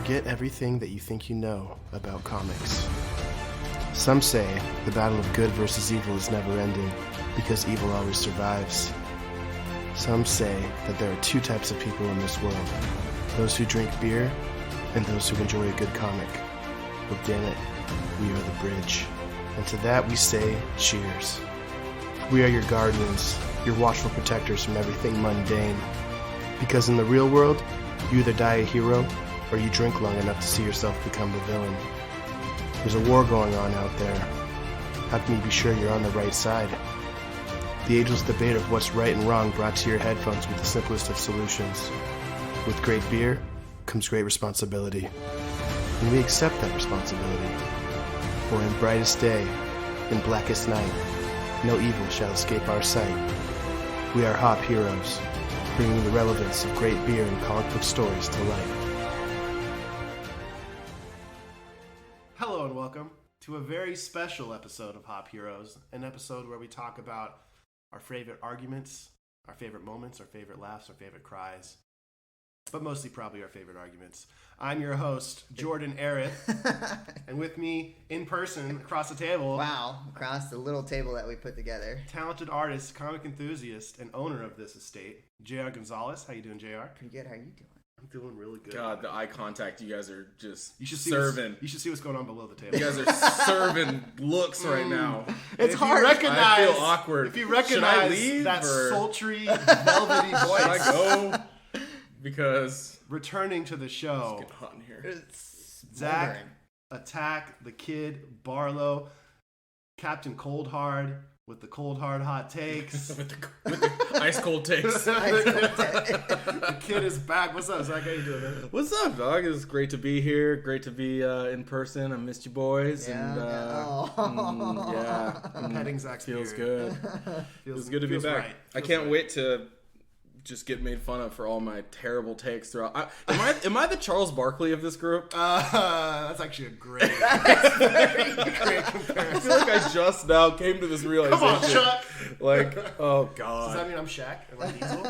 Forget everything that you think you know about comics. Some say the battle of good versus evil is never ending because evil always survives. Some say that there are two types of people in this world, those who drink beer and those who enjoy a good comic. But damn it, we are the bridge. And to that we say cheers. We are your guardians, your watchful protectors from everything mundane. Because in the real world, you either die a hero or you drink long enough to see yourself become the villain. There's a war going on out there. How can you be sure you're on the right side? The ageless debate of what's right and wrong brought to your headphones with the simplest of solutions. With great beer comes great responsibility. And we accept that responsibility. For in brightest day, in blackest night, no evil shall escape our sight. We are Hop Heroes, bringing the relevance of great beer and comic book stories to life. Hello and welcome to a very special episode of Hop Heroes, an episode where we talk about our favorite arguments, our favorite moments, our favorite laughs, our favorite cries, but mostly probably our favorite arguments. I'm your host, Jordan Arith, and with me in person across the table, wow, across the little table that we put together, talented artist, comic enthusiast, and owner of this estate, J.R. Gonzalez. How you doing, J.R.? Pretty good. How are you doing? I'm doing really good. God, the eye contact you guys are just you should see serving. You should see what's going on below the table. You guys are serving looks right now. It's hard. I feel awkward. If you recognize leave, that or sultry, velvety voice, should I go? Because returning to the show, it's getting hot in here. It's Zach, moldering. Attack, the Kid, Barlow, Captain Cold Hard with the cold hard hot takes. with the ice cold takes. The Kid is back. What's up, Zach? How you doing, man? What's up, dog? It's great to be here. Great to be in person. I missed you boys. Yeah, I'm petting Zach's feels beard. good. Feels good to be back. Right. I can't wait to just get made fun of for all my terrible takes throughout. Am I the Charles Barkley of this group? That's actually a great comparison. I feel like I just now came to this realization. Come on, Chuck. Like, oh Does god. that mean I'm Shaq? Am I Diesel?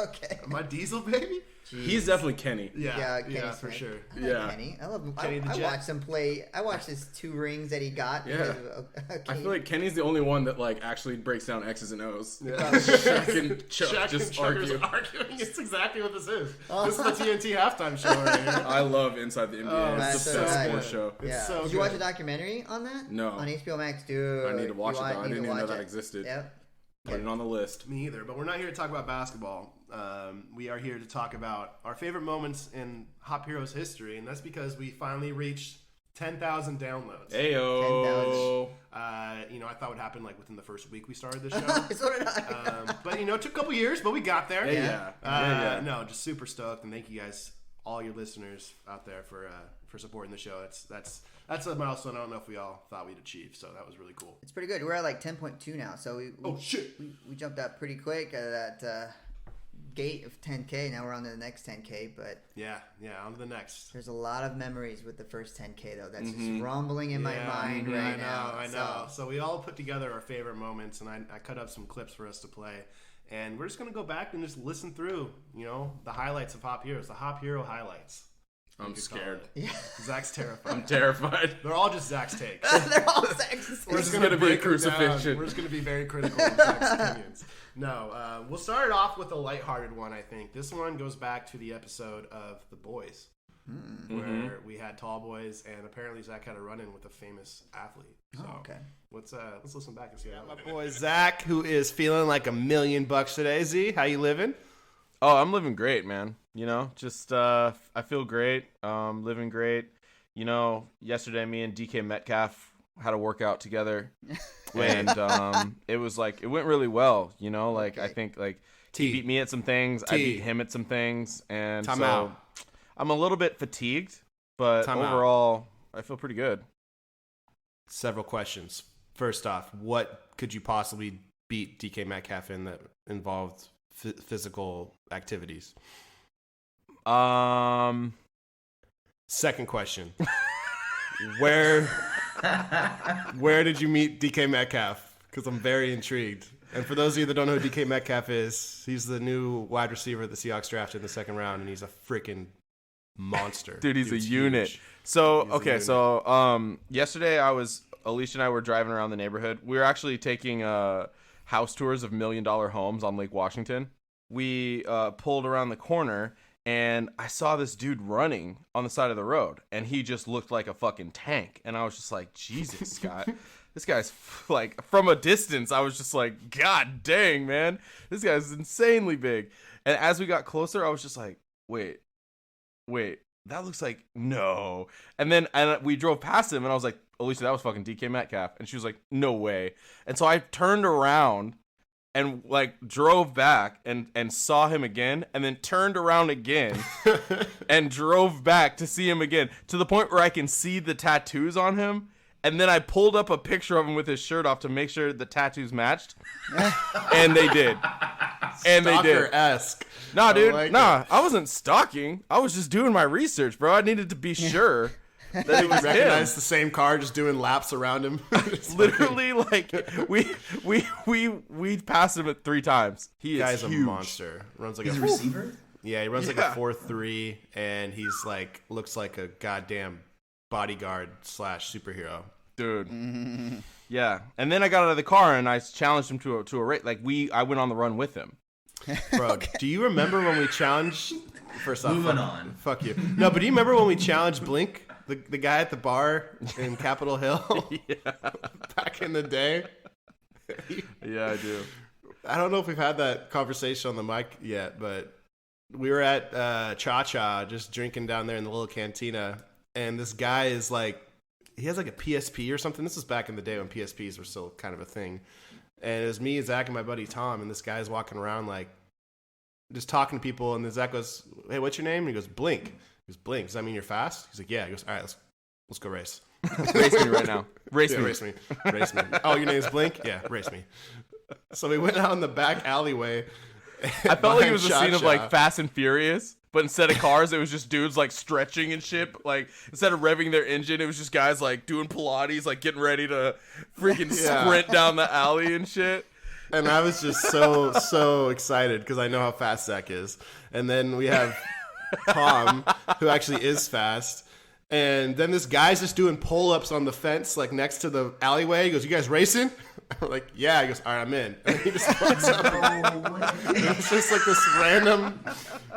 Okay. Am I Diesel, baby? He's definitely Kenny. Yeah, Kenny for Smith. sure. I like Yeah. Kenny. I love him. Kenny the I Jet. watched him play. I watched his 2 rings that he got. Yeah. Because of I feel like Kenny's the only one that like actually breaks down X's and O's. Yeah. Shaq and Chuck Shaq just and Chuck argue. are arguing. It's exactly what this is. This is the TNT halftime show right here. I love Inside the NBA. Oh, it's the that's best so sports good. show. It's yeah. so Did you watch a good. documentary on that? No. On HBO Max, dude. I need to watch it though. I need didn't to even know watch that it. existed. Yep. Put it on the list. Me either, but we're not here to talk about basketball. We are here to talk about our favorite moments in Hop Heroes history, and that's because we finally reached 10,000 downloads. Ayo. I thought would happen like within the first week we started the show. So did I. But it took a couple years, but we got there. Yeah. No, just super stoked, and thank you guys, all your listeners out there for supporting the show. That's a milestone I don't know if we all thought we'd achieve, so that was really cool. It's pretty good. We're at like 10.2 now, so we jumped up pretty quick at that gate of 10K. Now we're on to the next 10K, but Yeah, on to the next. there's a lot of memories with the first 10K though. That's just rumbling in my mind I right now. know. So we all put together our favorite moments, and I cut up some clips for us to play. And we're just going to go back and just listen through, the highlights of Hop Heroes, the Hop Hero highlights. I'm scared. Yeah. Zach's terrified. I'm terrified. They're all just Zach's takes. They're all sexist. We're This just is gonna be a break them crucifixion. down. We're just going to be very critical of Zach's opinions. No, we'll start it off with a lighthearted one, I think. This one goes back to the episode of The Boys, where we had tall boys, and apparently Zach had a run-in with a famous athlete. So Oh, okay. let's listen back and see that. My boy Zach, who is feeling like $1 million today. Z, how you living? Oh, I'm living great, man. Just I feel great. Living great. Yesterday me and DK Metcalf had a workout together, and it went really well. Okay. I think T. he beat me at some things, I T. beat him at some things, and Time so out. I'm a little bit fatigued, but Time out. overall I feel pretty good. Several questions. First off, what could you possibly beat DK Metcalf in that involved physical activities? Second question. Where did you meet DK Metcalf? Because I'm very intrigued. And for those of you that don't know who DK Metcalf is, he's the new wide receiver the Seahawks drafted in the second round, and he's a freaking monster. Dude, he's Dude's a unit. huge. So, He's a okay, unit. so yesterday Alicia and I were driving around the neighborhood. We were actually taking house tours of $1 million homes on Lake Washington. We pulled around the corner, and I saw this dude running on the side of the road, and he just looked like a fucking tank. And I was just like, Jesus, Scott. This guy's like, from a distance, I was just like, God dang, man. This guy's insanely big. And as we got closer, I was just like, wait, that looks like, no. And then we drove past him, and I was like, Alicia, that was fucking DK Metcalf. And she was like, no way. And so I turned around and like drove back and saw him again, and then turned around again and drove back to see him again, to the point where I can see the tattoos on him. And then I pulled up a picture of him with his shirt off to make sure the tattoos matched. And they did. And they did. Stalker-esque. Nah, dude. like I wasn't stalking. I was just doing my research, bro. I needed to be sure that it was him. Recognize the same car just doing laps around him. Literally, like we passed him at 3 times. He is Guy's huge. a monster. Runs like He's a a receiver. Yeah, he runs like Yeah. a 4.3, and he's like looks like a goddamn bodyguard / superhero. Dude. Yeah. And then I got out of the car and I challenged him to a race. Like I went on the run with him. Bro, do you remember when we challenged? First off, Moving on. Fuck you. No, but do you remember when we challenged Blink, the guy at the bar in Capitol Hill? Yeah. Back in the day. Yeah, I do. I don't know if we've had that conversation on the mic yet, but we were at Cha Cha just drinking down there in the little cantina, and this guy is like, he has like a PSP or something. This is back in the day when PSPs were still kind of a thing. And it was me, Zach, and my buddy Tom, and this guy's walking around like just talking to people, and then Zach goes, "Hey, what's your name?" And he goes, "Blink." He goes, "Blink, does that mean you're fast?" He's like, "Yeah." He goes, "All right, let's go race." Race me right now. Race Yeah, me. race me. Race me. Oh, your name's Blink? Yeah, race me. So we went out in the back alleyway. I felt like it was a scene of like Fast and Furious, but instead of cars, it was just dudes like stretching and shit. Like instead of revving their engine, it was just guys like doing Pilates, like getting ready to freaking Yeah. sprint down the alley and shit. And I was just so excited because I know how fast Zach is. And then we have Tom, who actually is fast. And then this guy's just doing pull-ups on the fence, like next to the alleyway. He goes, "You guys racing?" We're like, "Yeah." He goes, "All right, I'm in." And he just walks up. It's just like this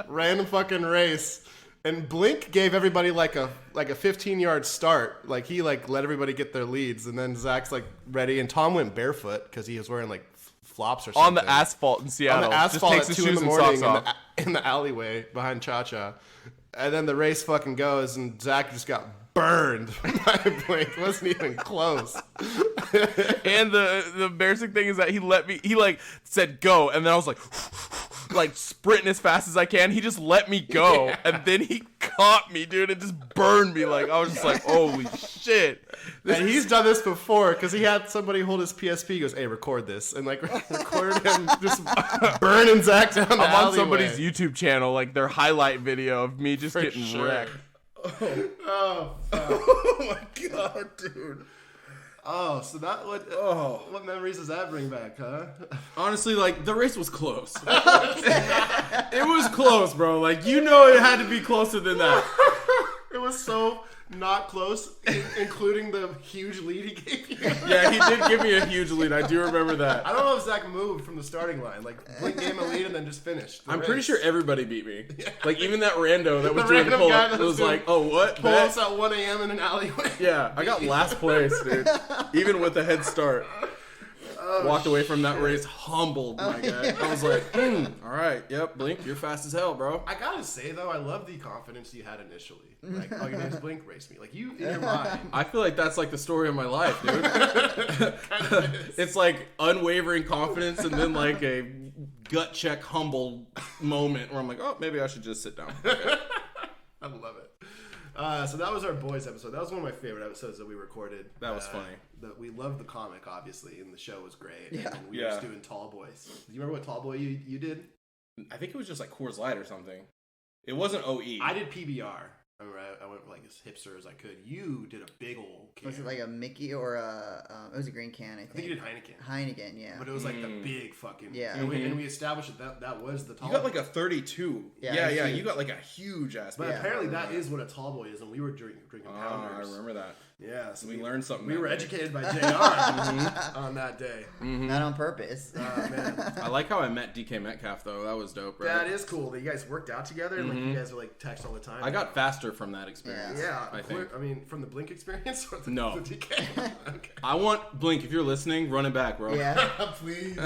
random fucking race. And Blink gave everybody like a 15-yard start. Like he like let everybody get their leads, and then Zach's like ready, and Tom went barefoot because he was wearing like flops or something On the asphalt in Seattle. on the asphalt just takes at 2 his in the shoes and morning socks off. in the alleyway behind Cha Cha. And then the race fucking goes, and Zach just got burned by Blink. It wasn't even close. And the embarrassing thing is that he like said go, and then I was like like sprinting as fast as I can. He just let me go, and then he caught me, dude, and just burned me. Like I was just like, holy shit. And he's done this before because he had somebody hold his PSP. He goes, "Hey, record this," and like recorded him just burning Zach down the I'm on alleyway. somebody's YouTube channel, like their highlight video of me just getting sure. wrecked. Oh, fuck. Oh my god, dude. Oh, so that what memories does that bring back, huh? Honestly, like, the race was close. It was close, bro. Like, you know it had to be closer than that. It was so not close, including the huge lead he gave you. Yeah, he did give me a huge lead. I do remember that. I don't know if Zach moved from the starting line. Like, Blink gave him a lead and then just finished. the I'm pretty race. sure everybody beat me. Like, even that rando that was The doing the random pull guy up that was was doing like, oh, what? Pull Bet? us at 1 a.m. in an alleyway. Yeah, I got last place, dude. Even with a head start. Walked away from that race humbled, my guy. I was like, all right, yep, Blink, you're fast as hell, bro. I gotta say, though, I love the confidence you had initially. Like, oh, your name's Blink, race me. Like, you, in your mind. I feel like that's like the story of my life, dude. It's like unwavering confidence and then like a gut check humble moment where I'm like, oh, maybe I should just sit down. I love it. So that was our boys episode. That was one of my favorite episodes that we recorded. That was funny. We loved the comic, obviously, and the show was great. Yeah. And we were Yeah. just doing Tall Boys. Do you remember what Tall Boy you did? I think it was just like Coors Light or something. It wasn't OE. I did PBR. I remember I went like as hipster as I could. You did a big old can. Was it like a Mickey or a? It was a green can, I think. I think you did Heineken. Heineken, yeah. But it was like the big fucking. Yeah. And we established that was the tall. You got like a 32. Yeah, Yeah. huge. You got like a huge ass. But beer. apparently that is what a tall boy is, and we were drinking I pounders. remember that. Yeah, so We learned something. We that were day. educated by JR on that day. Not on purpose. Man. I like how I met DK Metcalf though. That was dope, right? That is cool that you guys worked out together and like you guys were like text all the time. I got faster from that experience. yeah. I think. I mean, from the Blink experience or the, No. the DK. Okay. I want Blink. If you're listening, run it back, bro. Yeah. Please,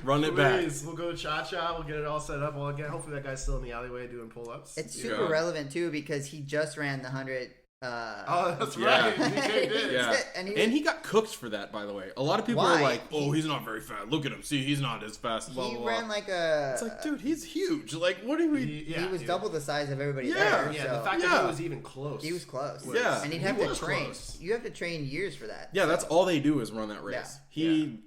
Run it back. please. We'll go to Cha Cha. We'll get it all set up. Well, again, hopefully that guy's still in the alleyway doing pull-ups. It's super Yeah. relevant too because he just ran the 100. Oh, that's Yeah. right. DK did. Yeah. And And he he got cooked for that, by the way. A lot of people Why? are like, "Oh, he's not very fast. Look at him. See, he's not as fast." Blah, he blah, ran blah. like a. It's like, dude, he's huge. Like, what are we? he was double the size of everybody Yeah. there. Yeah, so the fact that Yeah. he was even close. he was close. Yeah. and he'd He have to was train. close. You have to train years for that. Yeah, that's all they do is run that race. Yeah. He,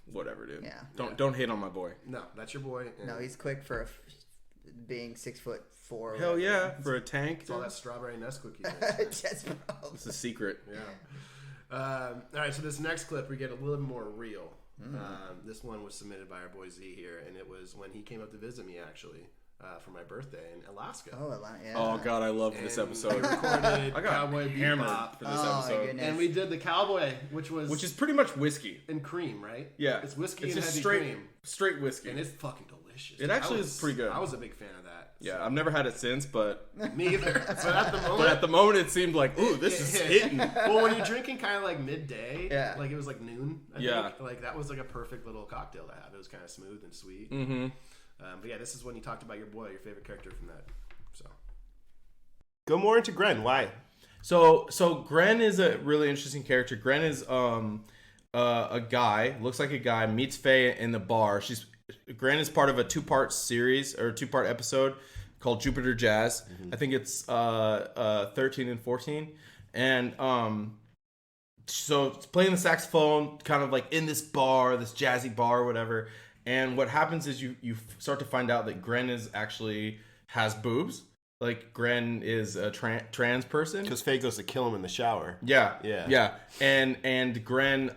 whatever, dude. Yeah. Don't hate on my boy. No, that's your boy. And No, he's quick for being 6'4". Hell yeah, for a tank. it's all that strawberry Nesquik. Just bro. It's a secret. Yeah. All right, so this next clip we get a little more real. This one was submitted by our boy Z here, and it was when he came up to visit me actually for my birthday in Alaska. Oh, yeah. Oh god, I loved this And episode. We recorded I got Cowboy hammered Bebop, for this Oh, my episode, goodness. and we did the Cowboy, which is pretty much whiskey. in cream, right? Yeah, it's whiskey It's and just heavy straight cream, whiskey. and it's fucking delicious. It actually is pretty good. I was a big fan of that. Yeah, I've never had it since, but Me either. But at the moment, but at the moment it seemed like, ooh, this is hitting. well, when you're drinking kind of like midday, Yeah. like it was like noon. I Yeah. think, like that was like a perfect little cocktail to have. It was kind of smooth and sweet. Mm-hmm. But yeah, this is when you talked about your boy, your favorite character from that. So Go more into Gren. Why? So Gren is a really interesting character. Gren is a guy, looks like a guy, meets Faye in the bar. Gren is part of a 2-part series or 2-part episode called Jupiter Jazz. I think it's 13 and 14. And so it's playing the saxophone kind of like in this bar, this jazzy bar or whatever. And what happens is you start to find out that Gren has boobs. Like Gren is a trans person. Because Faye goes to kill him in the shower. Yeah. And Gren,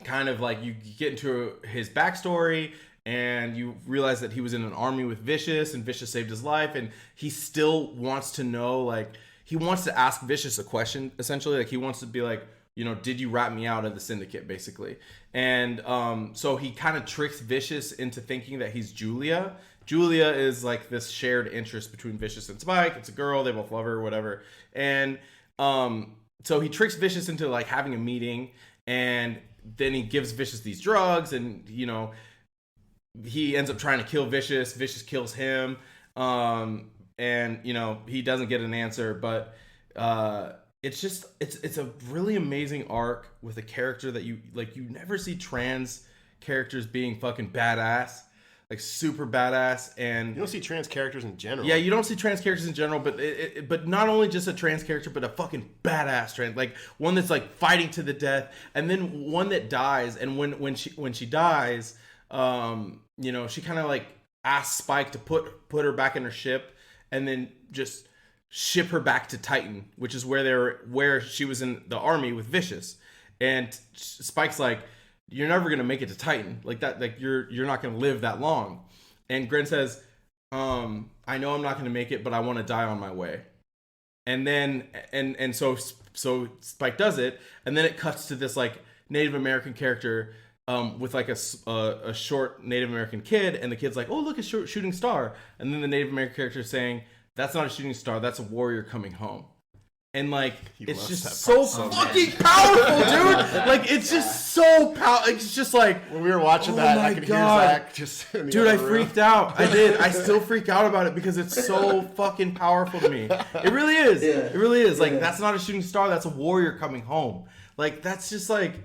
kind of like you get into his backstory and you realize that he was in an army with Vicious and Vicious saved his life, and he still wants to know, like, he wants to ask Vicious a question, essentially. Like, he wants to be like, did you rat me out of the syndicate, basically? And so he kind of tricks Vicious into thinking that he's Julia. Julia is like this shared interest between Vicious and Spike. It's a girl, they both love her, whatever. And so he tricks Vicious into like having a meeting, and then he gives Vicious these drugs, and he ends up trying to kill Vicious. Vicious kills him, and he doesn't get an answer. But it's a really amazing arc with a character that you never see trans characters being fucking badass. Like super badass. And You don't see trans characters in general. yeah, you don't see trans characters in general, but but not only just a trans character, but a fucking badass trans, like one that's like fighting to the death, and then one that dies. And when she dies, she kind of like asks Spike to put her back in her ship, and then just ship her back to Titan, which is where she was in the army with Vicious. And Spike's like, you're never gonna make it to Titan, like that. Like you're not gonna live that long. And Gren says, I know I'm not gonna make it, but I want to die on my way. And then and so Spike does it, and then it cuts to this like Native American character with like a short Native American kid, and the kid's like, oh, look, a shooting star. And then the Native American character is saying, that's not a shooting star, that's a warrior coming home. And like, it's loves just that so part so fucking powerful, dude. Like, it's just so powerful. It's just like, When we were watching Oh that, my I could God. hear Zach just in the dude, I other room. freaked out. I did. I still freak out about it because it's so fucking powerful to me. It really is. Yeah. It really is. Like, Yeah. that's not a shooting star. That's a warrior coming home. Like, that's just like,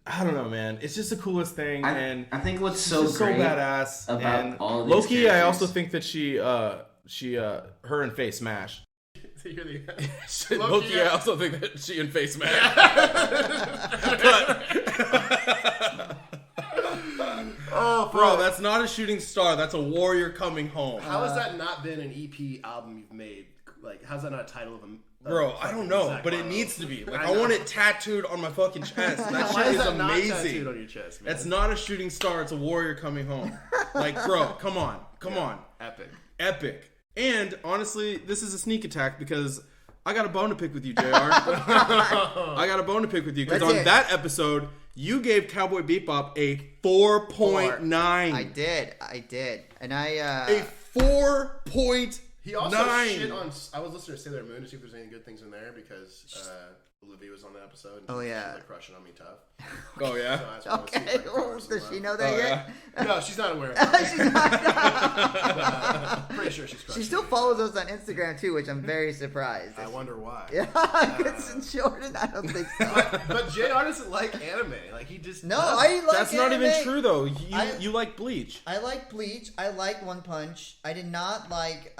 I don't know, man. It's just the coolest thing. And I think what's it's so just great badass. about And all these Loki, I characters- also think that her and Faye smash. you're the Loki, I also think that she and Faye smash. Oh, Bro, that's not a shooting star. That's a warrior coming home. How has that not been an EP album you've made? Like, how's that not a title of a? Bro, I don't know, Zach but it Barlow? needs to be. Like, I I want know. it tattooed on my fucking chest. That Why shit is is that not tattooed amazing. on your chest, man? It's not a shooting star. It's a warrior coming home. Like, bro, come on. Epic. Epic. And honestly, this is a sneak attack because I got a bone to pick with you, JR. I got a bone to pick with you because Let's on hear it. that episode, you gave Cowboy Bebop a 4.9. I did. And A 4.9. He also shit on. I was listening to Sailor Moon to see if there's any good things in there because Olivia was on the episode. And Oh, she yeah. was like crushing on me tough. Oh, yeah? So I just wanted to see if I Okay, could well, throw her some does she love. know that Oh, yet? No, she's not aware. Of it. She's not. Pretty sure she's crushing. She still me. follows us on Instagram too, which I'm very surprised. I wonder why. Yeah, because Jordan, I don't think so. But JR doesn't like anime. Like he just No, doesn't. I like That's not anime. even true, though. I- You like Bleach. I like Bleach. I like One Punch. I did not like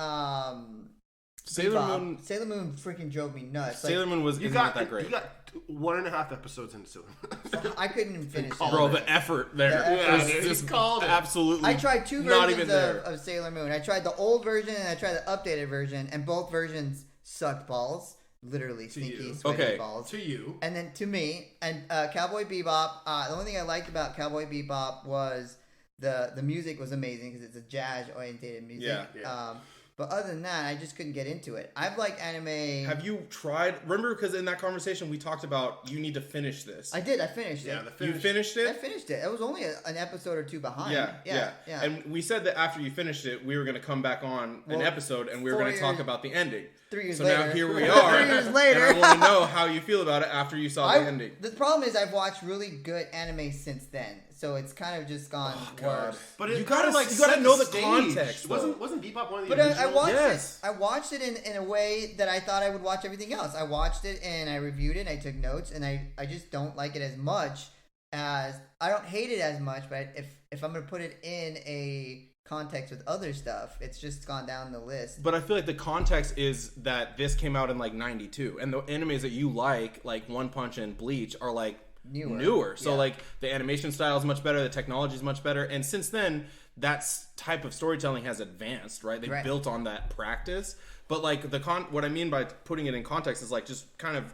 Sailor Bebop. Moon. Sailor Moon freaking drove me nuts. Sailor Moon was You isn't got that great. You got 1.5 episodes into it. I couldn't even finish it. Bro, the effort there Yeah, is dude, just he called it. absolutely. I tried two not versions even there. of Sailor Moon. I tried the old version and I tried the updated version, and both versions sucked balls. Literally sneaky, you. sweaty Okay. balls. To you. And then to me, and Cowboy Bebop, the only thing I liked about Cowboy Bebop was the music was amazing because it's a jazz oriented music. Yeah. But other than that, I just couldn't get into it. I've liked anime. Have you tried? Remember, because in that conversation we talked about you need to finish this. I did. I finished Yeah, it. You finished I it? finished it. It was only an episode or two behind. Yeah. yeah. And we said that after you finished it, we were going to come back on an Well, episode and we were 4 going to talk years- about the ending. 3 years so later. now here we 3 are. years later. And I want to know how you feel about it after you saw the ending. The problem is I've watched really good anime since then, so it's kind of just gone worse. But You it gotta, kinda, like, you gotta set know the stage. context. Wasn't Bebop one of the But I original? watched Yes. it. I watched it in a way that I thought I would watch everything else. I watched it and I reviewed it. And I took notes, and I just don't like it as much as I don't hate it as much. But if I'm gonna put it in a context with other stuff, it's just gone down the list. But I feel like the context is that this came out in like 92. And the animes that you like One Punch and Bleach, are like newer. So Yeah. like the animation style is much better, the technology is much better, and since then that type of storytelling has advanced, right? They Right. built on that practice. But like what I mean by putting it in context is like just kind of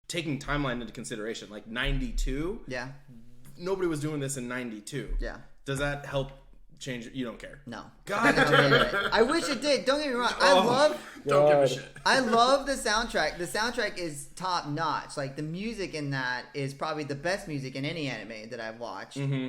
taking timeline into consideration. Like 92, Yeah. nobody was doing this in 92. Yeah. Does that help change? You don't care. No. God damn it. I wish it did. Don't get me wrong. Don't give a shit. I love the soundtrack. The soundtrack is top notch. Like the music in that is probably the best music in any anime that I've watched. Mm-hmm.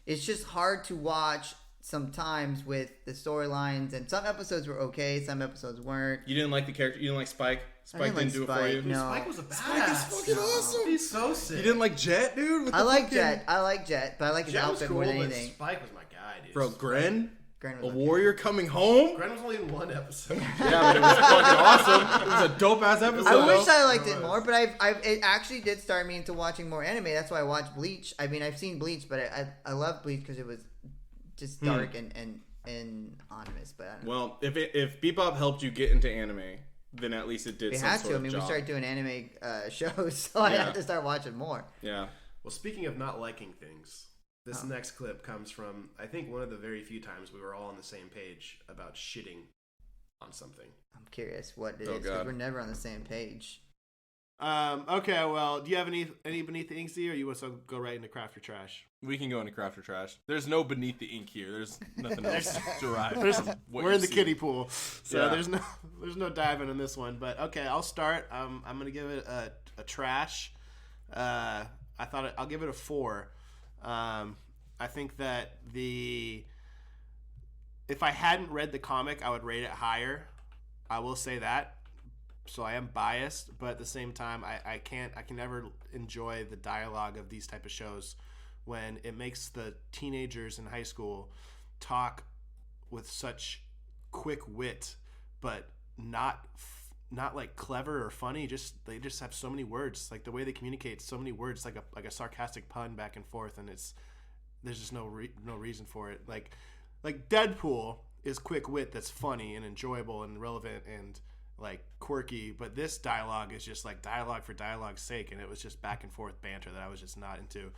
It's just hard to watch sometimes with the storylines, and some episodes were okay, some episodes weren't. You didn't like the character. You didn't like Spike. Spike didn't didn't like do it for you. Spike, no. Spike was a badass. Spike is fucking awesome. He's so sick. You didn't like Jet, dude? With I the like fucking- Jet. I like Jet, but I like his Jet was outfit cool, more than but anything. Spike was my guy, dude. Bro, Gren? Gren A was okay. warrior coming home? Gren was only in one episode. Yeah, but it was fucking awesome. It was a dope ass episode. I wish though. I liked it more, but it actually did start me into watching more anime. That's why I watched Bleach. I mean, I've seen Bleach, but I love Bleach because it was just dark and ominous. But I don't know. Well, if Bebop helped you get into anime, then at least it did We some had sort to. I of mean, job. we started doing anime shows, so I Yeah. had to start watching more. Yeah. Well, speaking of not liking things, this next clip comes from, I think, one of the very few times we were all on the same page about shitting on something. I'm curious what it Oh, is, 'cause God. we're never on the same page. Okay, well, do you have any beneath the inksy, or you want to go right into craft or trash? We can go into craft or trash. There's no beneath the ink here. There's nothing else derived. from what We're you in the see. kiddie pool, so Yeah. there's no diving in this one. But okay, I'll start. I'm gonna give it a trash. I'll give it a 4. I think that if I hadn't read the comic, I would rate it higher. I will say that. So I am biased, but at the same time, I can never enjoy the dialogue of these type of shows when it makes the teenagers in high school talk with such quick wit, but not like clever or funny. They just have so many words. Like the way they communicate, so many words, like a sarcastic pun back and forth, and there's just no reason for it. Like Deadpool is quick wit that's funny and enjoyable and relevant and like quirky, but this dialogue is just like dialogue for dialogue's sake, and it was just back and forth banter that I was just not into,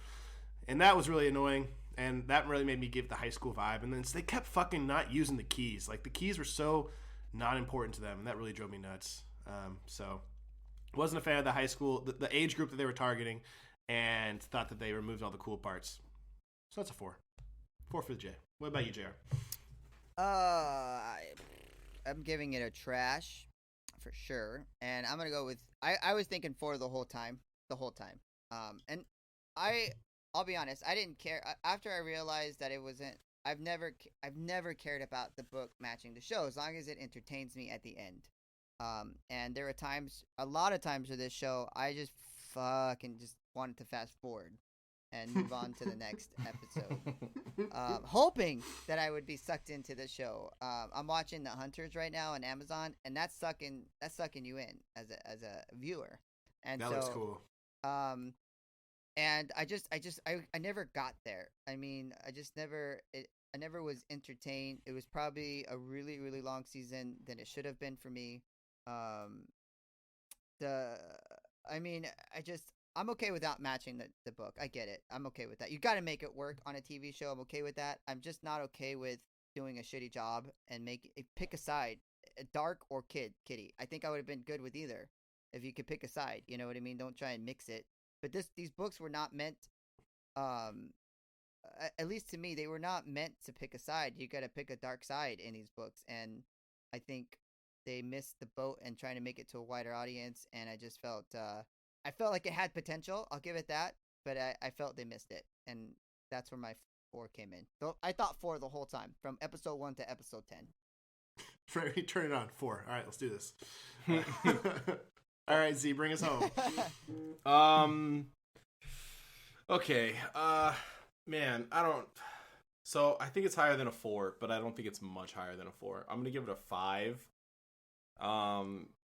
and that was really annoying, and that really made me give the high school vibe. And then they kept fucking not using the keys. Like the keys were so not important to them, and that really drove me nuts. So wasn't a fan of the high school, the age group that they were targeting, and thought that they removed all the cool parts. So that's a 4. 4 for the J. What about you, JR? I'm giving it a trash for sure, and I'm gonna go with. I was thinking 4 the whole time, and I'll be honest, I didn't care after I realized that it wasn't. I've never cared about the book matching the show as long as it entertains me at the end. And there were a lot of times with this show, I just fucking just wanted to fast forward and move on to the next episode, hoping that I would be sucked into the show. I'm watching The Hunters right now on Amazon, and that's sucking you in as a viewer. And That looks cool. And I never got there. I mean, I never was entertained. It was probably a really, really long season than it should have been for me. I'm okay without matching the book. I get it. I'm okay with that. You got to make it work on a TV show. I'm okay with that. I'm just not okay with doing a shitty job and pick a side, dark or kitty. I think I would have been good with either if you could pick a side. You know what I mean? Don't try and mix it. But these books were not meant, at least to me, they were not meant to pick a side. You got to pick a dark side in these books, and I think they missed the boat and trying to make it to a wider audience. And I just felt, I felt like it had potential. I'll give it that, but I felt they missed it, and that's where my 4 came in. So I thought 4 the whole time, from episode 1 to episode 10. Turn it on. 4. All right, let's do this. All right, Z, bring us home. Okay. Man, so I think it's higher than a 4, but I don't think it's much higher than a 4. I'm gonna give it a 5.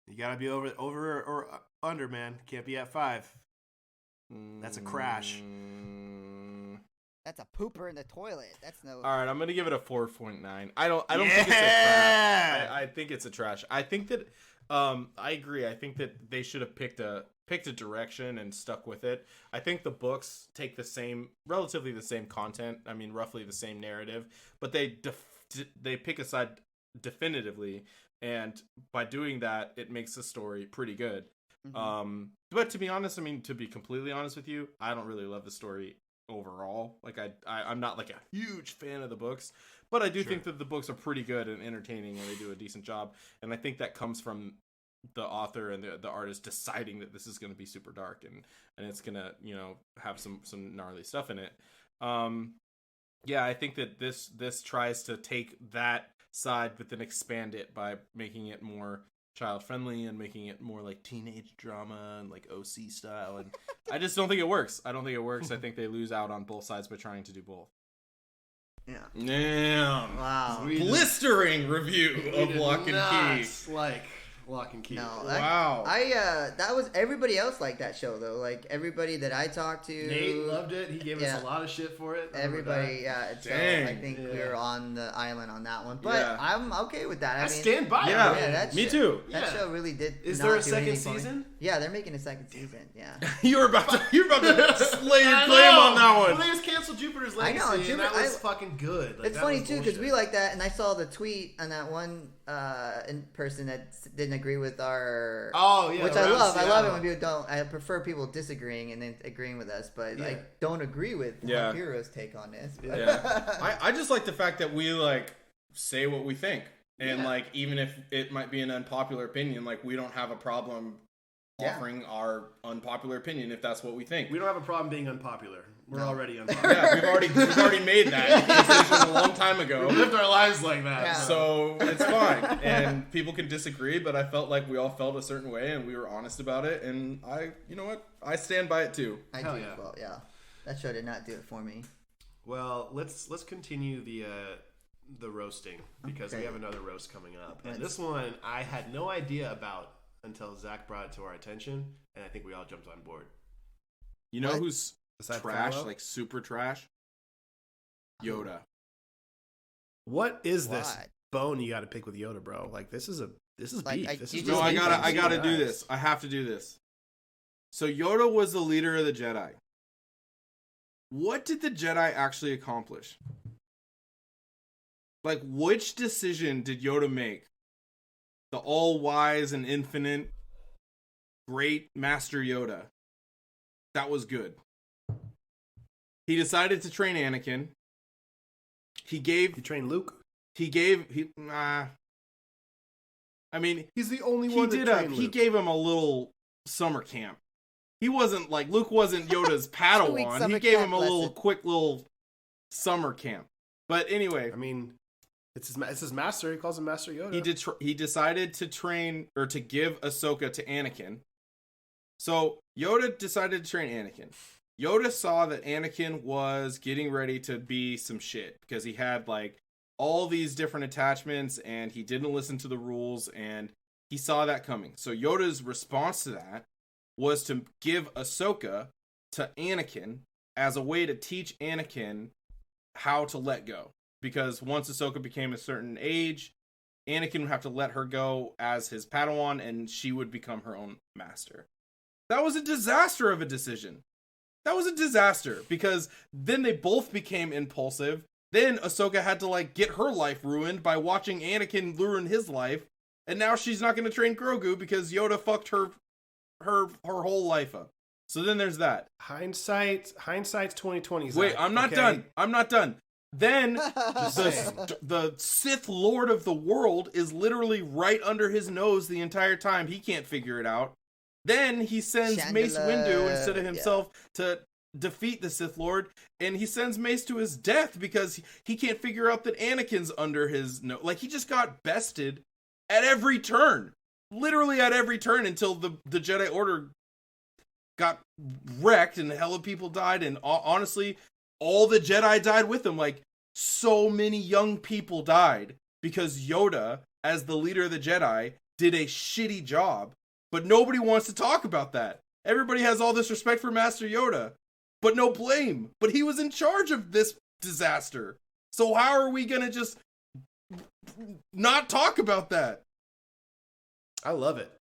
You gotta be over or under, man. Can't be at 5. That's a crash. That's a pooper in the toilet. That's no. All right, I'm gonna give it a 4.9. I don't think it's a trash. I think it's a trash. I think that I agree. I think that they should have picked a direction and stuck with it. I think the books take relatively the same content. I mean, roughly the same narrative, but they pick a side definitively, and by doing that, it makes the story pretty good. Mm-hmm. But to be honest, I mean, to be completely honest with you, I don't really love the story overall. Like I'm not like a huge fan of the books, but I do think that the books are pretty good and entertaining, and they do a decent job. And I think that comes from the author and the artist deciding that this is going to be super dark and it's going to, have some gnarly stuff in it. Yeah, I think that this tries to take that side but then expand it by making it more child friendly and making it more like teenage drama and like OC style, and I just don't think it works. I think they lose out on both sides by trying to do both. Yeah. Damn. Wow. Blistering review of Lock and Key. Like Lock and Key. No, Wow. That was everybody else liked that show though. Like everybody that I talked to, Nate loved it. He gave us a lot of shit for it. Everybody, so I think we were on the island on that one, but I'm okay with that. I mean, stand by it. Yeah, me too. That show really did. Is not there a do second anything for me. season? Yeah, they're making a second season. Yeah. You're about to slay your claim on that one. Well, they just canceled Jupiter's Legacy. I know, and that was fucking good. Like, it's funny too because we like that, and I saw the tweet on that one person that didn't agree with our. Oh yeah, which I love. I love it when people don't. I prefer people disagreeing and then agreeing with us, but like don't agree with Hero's take on this. But. Yeah, I just like the fact that we like say what we think, and like even if it might be an unpopular opinion, like we don't have a problem offering our unpopular opinion if that's what we think. We don't have a problem being unpopular. We're already unpopular. Yeah, we've already made that decision a long time ago. We lived our lives like that. Yeah. So it's fine. And people can disagree, but I felt like we all felt a certain way and we were honest about it, and you know what? I stand by it too. I do as well, yeah. That show did not do it for me. Well, let's continue the roasting because we have another roast coming up. And this one I had no idea about until Zach brought it to our attention, and I think we all jumped on board. You know who's trash, like super trash? Yoda. What is this bone you got to pick with Yoda, bro? Like this is beef. I gotta do this. I have to do this. So Yoda was the leader of the Jedi. What did the Jedi actually accomplish? Like, which decision did Yoda make the all-wise and infinite great Master Yoda. That was good. He decided to train Anakin. You train Luke. I mean, He's the only one that trained Luke. he gave him a little summer camp. He wasn't like Luke wasn't Yoda's Padawan. summer He gave camp him a little lesson. quick little summer camp. But anyway, I mean, it's his master. He calls him Master Yoda. he decided to train or to give Ahsoka to Anakin. So Yoda decided to train Anakin. Yoda saw that Anakin was getting ready to be some shit because he had like all these different attachments and he didn't listen to the rules, and he saw that coming. So Yoda's response to that was to give Ahsoka to Anakin as a way to teach Anakin how to let go. Because once Ahsoka became a certain age, Anakin would have to let her go as his Padawan, and she would become her own master. That was a disaster of a decision. That was a disaster, because then they both became impulsive. Then Ahsoka had to like get her life ruined by watching Anakin ruin his life, and now she's not going to train Grogu because Yoda fucked her whole life up. So then there's that. Hindsight's 2020. Wait, I'm not done. I'm not done. Then saying. the Sith Lord of the world is literally right under his nose the entire time. He can't figure it out. Then he sends Mace Windu instead of himself to defeat the Sith Lord, and he sends Mace to his death because he can't figure out that Anakin's under his nose. Like, he just got bested at every turn. Literally at every turn until the Jedi Order got wrecked and hella people died, and honestly, all the Jedi died with him. Like, so many young people died because Yoda, as the leader of the Jedi, did a shitty job. But nobody wants to talk about that. Everybody has all this respect for Master Yoda, but no blame. But he was in charge of this disaster. So how are we gonna just not talk about that? I love it.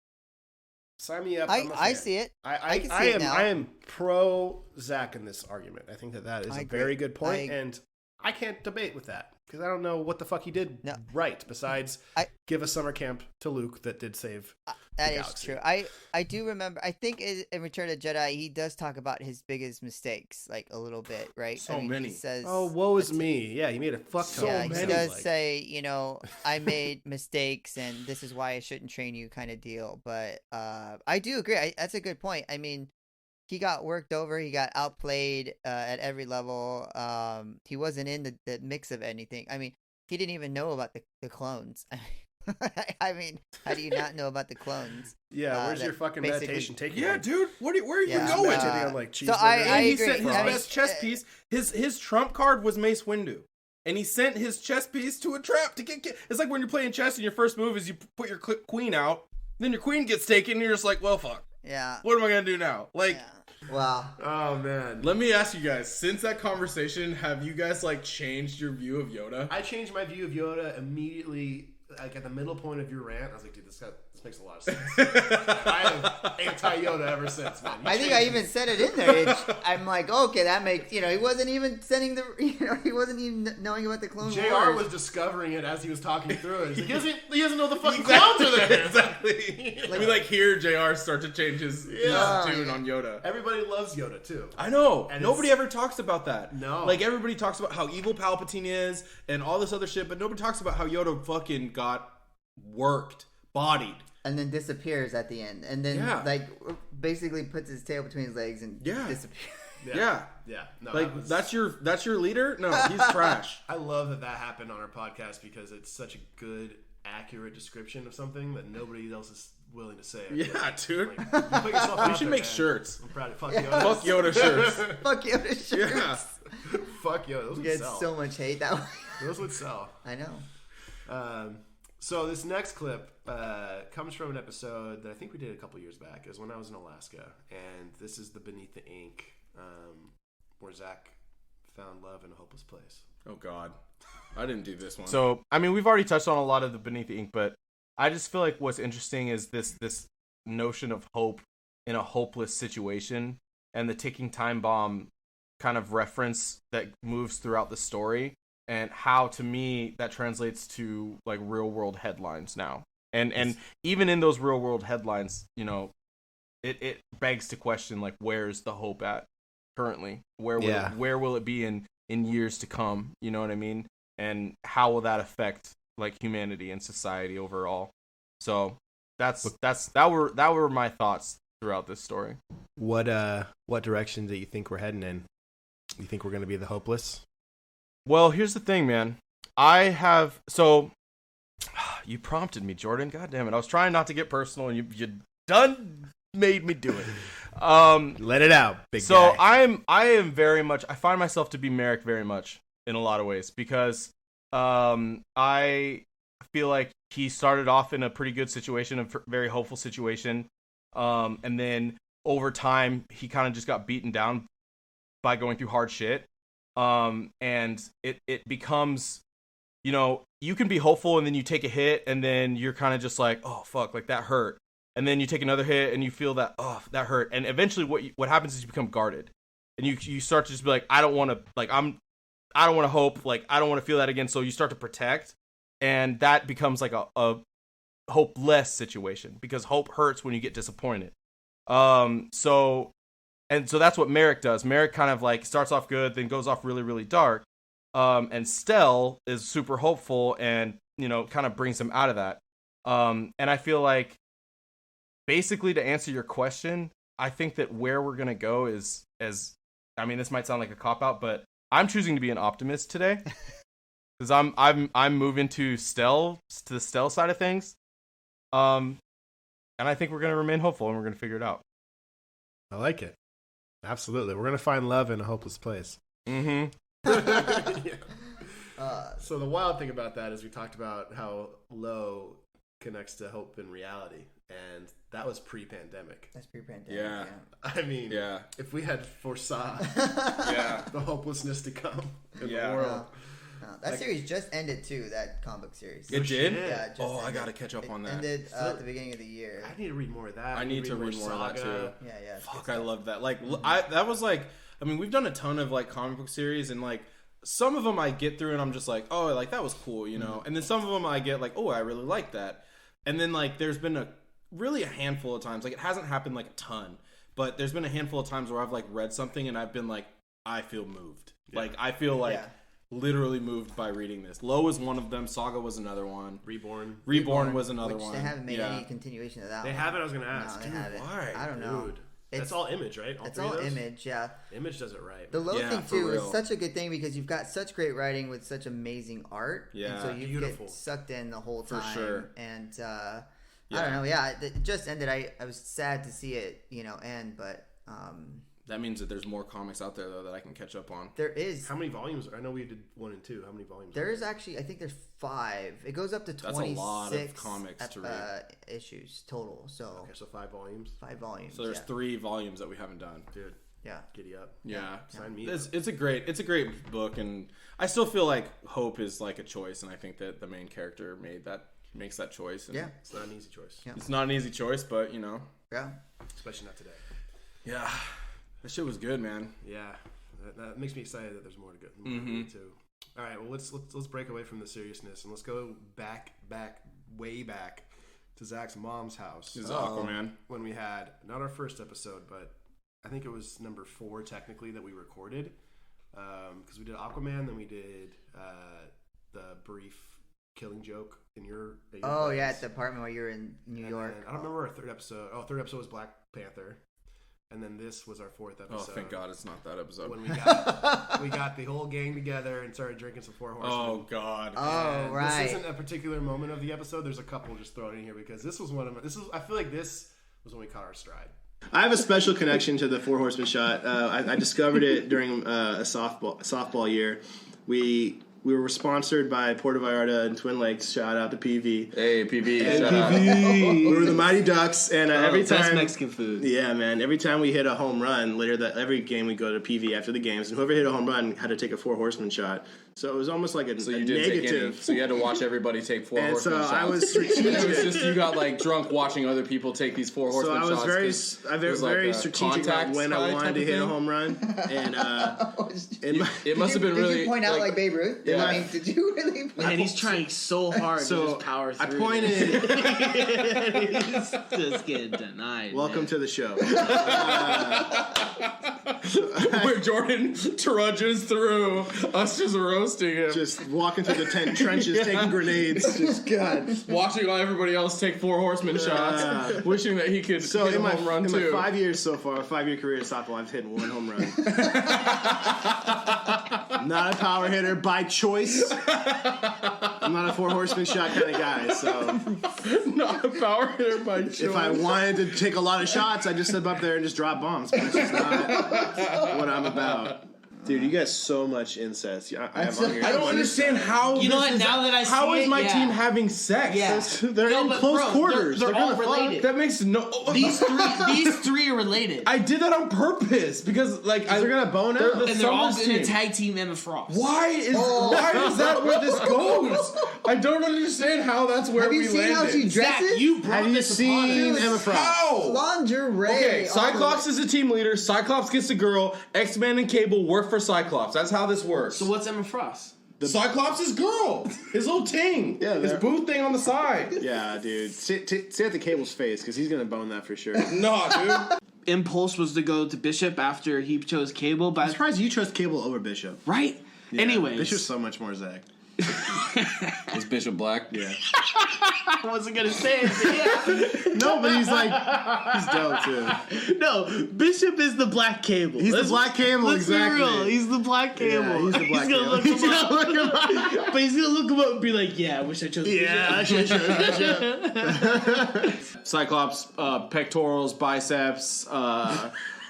Sign me up. I'm a I fan. see it. I can see it now. I am pro Zach in this argument. I think that is I a agree. very good point, I- and I can't debate with that because I don't know what the fuck he did No. right besides give a summer camp to Luke that did save. That the is galaxy. true. I do remember. I think in Return of the Jedi, he does talk about his biggest mistakes, like a little bit, right? So I mean, many. He says, Oh, woe is me. Yeah, he made a fuck ton. yeah, of he mistakes, does like- say, I made mistakes, and this is why I shouldn't train you, kind of deal. But I do agree. That's a good point. I mean, he got worked over. He got outplayed at every level. He wasn't in the mix of anything. I mean, he didn't even know about the clones. I mean, how do you not know about the clones? Yeah, where's that your fucking basically- meditation taking you? Yeah, dude. Where are you Yeah, going? Meditating on like so cheeseburgers. I And he agree. sent his I mean, best chess piece. His trump card was Mace Windu, and he sent his chess piece to a trap to get. It's like when you're playing chess and your first move is you put your queen out, then your queen gets taken, and you're just like, well, fuck. Yeah. What am I gonna do now? Like, Yeah. Wow. Oh man, let me ask you guys. Since that conversation, have you guys like changed your view of Yoda? I changed my view of Yoda immediately. Like at the middle point of your rant, I was like, dude, this makes a lot of sense. I am anti-Yoda ever since, man. I think I even said it in there. I'm like, okay, that makes he wasn't even sending he wasn't even knowing about the Clone JR Wars. was discovering it as he was talking through it. He's like, he doesn't know the fucking clowns are there. Exactly. We like hear JR start to change his tune on Yoda. Everybody loves Yoda too. I know. And Nobody it's- ever talks about that. No. Like, everybody talks about how evil Palpatine is and all this other shit, but nobody talks about how Yoda fucking got worked, bodied. And then disappears at the end, and then Yeah. like basically puts his tail between his legs and Yeah. disappears. Yeah. Yeah. No, Like, that was- that's your leader? No, he's trash. I love that happened on our podcast because it's such a good, accurate description of something that nobody else is willing to say. Yeah, dude. Like, you put yourself out We should there, make man. shirts. I'm proud of fuck Yeah. Yoda. Fuck Yoda shirts. Fuck Yoda shirts. Yeah. Fuck Yoda. Those We would get sell. so much hate that way. Those would sell. I know. So this next clip comes from an episode that I think we did a couple years back. It was when I was in Alaska, and this is the Beneath the Ink, where Zach found love in a hopeless place. Oh, God. I didn't do this one. So, I mean, we've already touched on a lot of the Beneath the Ink, but I just feel like what's interesting is this notion of hope in a hopeless situation, and the ticking time bomb kind of reference that moves throughout the story, and how, to me, that translates to like real world headlines now. And even in those real world headlines, you know, it begs to question, like, where's the hope at currently? Where will it be in years to come? You know what I mean? And how will that affect like humanity and society overall? So that were my thoughts throughout this story. What direction do you think we're heading in? You think we're going to be the hopeless? Well, here's the thing, man. You prompted me, Jordan. God damn it. I was trying not to get personal, and you done made me do it. Let it out, big so guy. I am very much, I find myself to be Merrick very much in a lot of ways, because I feel like he started off in a pretty good situation, a very hopeful situation. And then over time, he kind of just got beaten down by going through hard shit. And it becomes, you know, you can be hopeful and then you take a hit and then you're kind of just like, oh fuck, like that hurt. And then you take another hit and you feel that, oh, that hurt. And eventually what happens is you become guarded. And you start to just be like, I don't want to hope, like I don't want to feel that again. So you start to protect, and that becomes like a hopeless situation, because hope hurts when you get disappointed. So that's what Merrick does. Merrick kind of like starts off good, then goes off really, really dark. And Stell is super hopeful and, you know, kind of brings him out of that. And I feel like, basically, to answer your question, I think that where we're going to go is, this might sound like a cop-out, but I'm choosing to be an optimist today. Because I'm moving to the Stell side of things. And I think we're going to remain hopeful, and we're going to figure it out. I like it. Absolutely. We're going to find love in a hopeless place. Mm-hmm. So the wild thing about that is we talked about how low connects to hope in reality, and that was pre-pandemic. That's pre-pandemic. Yeah. I mean, if we had foresaw the hopelessness to come in the world. That series just ended too. That comic series. It did? Yeah. It just ended. I gotta catch up on that. Ended at the beginning of the year. I need to read more of that. I need to read more of that too. Yeah. Fuck, I love that. Like, that was like, I mean, we've done a ton of like comic book series, and like some of them I get through and I'm just like, oh, like that was cool, you know. And then some of them I get like, oh, I really like that. And then like there's been a handful of times, like it hasn't happened like a ton, but there's been a handful of times where I've like read something and I've been like, I feel moved. Yeah. Like I feel like literally moved by reading this. Low is one of them. Saga was another one. Reborn was another one. They haven't made any continuation of that. They haven't. I was going to ask. No, they haven't. Why? I don't know. Dude. That's all Image, right? It's all Image, yeah. Image does it right. The Low thing too is such a good thing because you've got such great writing with such amazing art. Yeah, and so you get sucked in the whole time. For sure. And I don't know. Yeah, it just ended. I was sad to see it, end, but. That means that there's more comics out there though that I can catch up on. There is. How many volumes? I know we did 1 and 2. How many volumes? There is actually. I think there's 5. It goes up to 26. That's a lot of comics to read. Issues total. So. Okay, so 5 volumes. 5 volumes. So there's 3 volumes that we haven't done. Dude. Yeah. Giddy up. Yeah. Sign me. It's a great book, and I still feel like hope is like a choice, and I think that the main character makes that choice. And It's not an easy choice. Yeah. It's not an easy choice, but Yeah. Especially not today. Yeah. That shit was good, man. Yeah, that makes me excited that there's more to go too. All right, well let's break away from the seriousness and let's go way back to Zach's mom's house. This is Aquaman. When we had not our first episode, but I think it was number 4 technically that we recorded, because we did Aquaman, then we did the brief Killing Joke in your at the apartment where you were in New York. I don't remember our third episode. Third episode was Black Panther. And then this was our 4th episode. Oh, thank God it's not that episode. When we got the whole gang together and started drinking some Four Horsemen. Oh, God. Oh, right. This isn't a particular moment of the episode. There's a couple just thrown in here because this was I feel like this was when we caught our stride. I have a special connection to the Four Horsemen shot. I discovered it during a softball year. We were sponsored by Puerto Vallarta and Twin Lakes. Shout out to PV. Hey, PV. Shout out. We were the Mighty Ducks, and every time best Mexican food. Yeah, man. Every time we hit a home run, every game we go to PV after the games, and whoever hit a home run had to take a Four Horsemen shot. So it was almost like a negative. So you had to watch everybody take Four Horsemen shots. So I was strategic. It was just you got like drunk watching other people take these Four Horsemen shots. So I was very strategic about when I wanted to hit a home run, and it must have been really. Did you point out like Babe Ruth? I mean, did you really? Man, he's trying so hard So, to just power through. I pointed. He's just getting denied. Welcome man. to the show. Where Jordan trudges through us just roasting him, Just walking through the tent trenches, taking grenades. Just God. watching everybody else take 4 horseman shots, wishing that he could So hit a in my home run too. 5 years so far, 5-year career in softball, I've hit 1 home run. Not a power hitter by choice. I'm not a 4 horseman shot kind of guy. So Not a power hitter by choice. if I wanted to take a lot of shots, I just step up there and just drop bombs. But it's just not what I'm about. Dude, you got so much incest. I have on here. I don't understand how. You know this what, is- now that I how see is it, my yeah. team having sex? Yeah. They're No, in but close bro, quarters. They're all gonna fuck. related. That makes no. These three are related. I did that on purpose because They're gonna bone they're out? the and they're all Summers in a team. tag team Emma Frost. Why is that where this goes? I don't understand how that's where Have we you seen landed. how she Zach, dresses? you brought Have you this upon seen us. Emma Frost? How? Lingerie. Okay, all Cyclops the- is a team leader. Cyclops gets a girl. X-Men and Cable work for Cyclops. That's how this works. So what's Emma Frost? Cyclops' girl, his little ting, Yeah, his they're- booth thing on the side. Yeah, dude. Sit at the Cable's face because he's gonna bone that for sure. Nah, dude. Impulse was to go to Bishop after he chose Cable, I'm but surprised you chose Cable over Bishop. right? Yeah, Anyways, Bishop's so much more Zach. Is Bishop Black? Yeah. I wasn't gonna say it. But yeah. No, but he's dope too. No, Bishop is the Black Cable. He's the Black Cable, Let's exactly. be real. He's the Black Cable. Yeah, he's the Black gonna Cable. look He's him gonna up. look him up. But he's gonna look him up and be like, "Yeah, I wish I chose Yeah, I Bishop." should have Bishop. Cyclops, pectorals, biceps,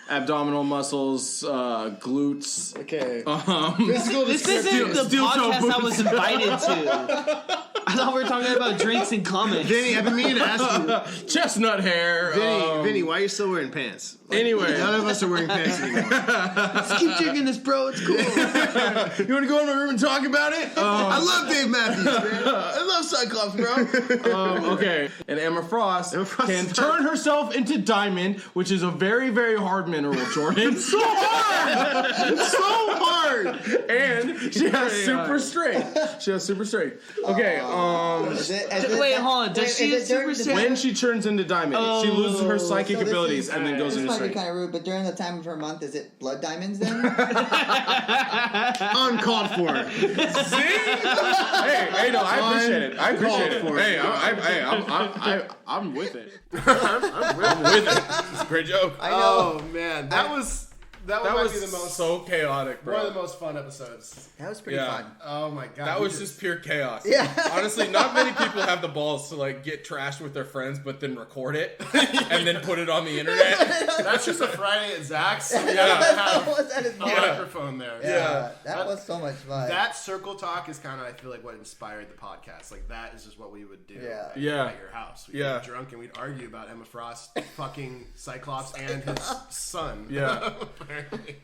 abdominal muscles, glutes. Okay. Physical This isn't the podcast I was invited to. I thought we were talking about drinks and comics. Vinny, I've been meaning to ask you. chestnut hair. Vinny, why are you still wearing pants? Anyway. None of us are wearing pants anymore. Let's keep drinking this, bro. It's cool. You want to go in my room and talk about it? I love Dave Matthews, man. I love Cyclops, bro. Okay. And Emma Frost can is turn herself into diamond, which is a very, very hard mineral, Jordan. So hard! It's so hard. And she has super strength. She has super strength. Okay, Wait, hold on. Does she have super strength? when she turns into diamond, she loses her psychic so this abilities is- and then goes This into might be strength. kind of rude, but during the time of her month, is it blood diamonds then? Uncalled for. Hey, no, I appreciate it. I appreciate it. for Hey, I'm with it. I'm with it. It's a great joke. I know. Oh man, that was That might was be the most so chaotic, bro. one of the most fun episodes. That was pretty Yeah. fun. Oh my god, That we was just pure chaos. Yeah. Honestly, not many people have the balls to like get trashed with their friends, but then record it and then put it on the internet. that's just a Friday at Zach's. Yeah. That was at his A yeah. microphone there. That was so much fun. That circle talk is kind of, I feel like, what inspired the podcast. Like, that is just what we would do Yeah. at, Yeah. at your house. We'd Yeah. get drunk and we'd argue about Emma Frost fucking Cyclops and his son. Yeah. Apparently.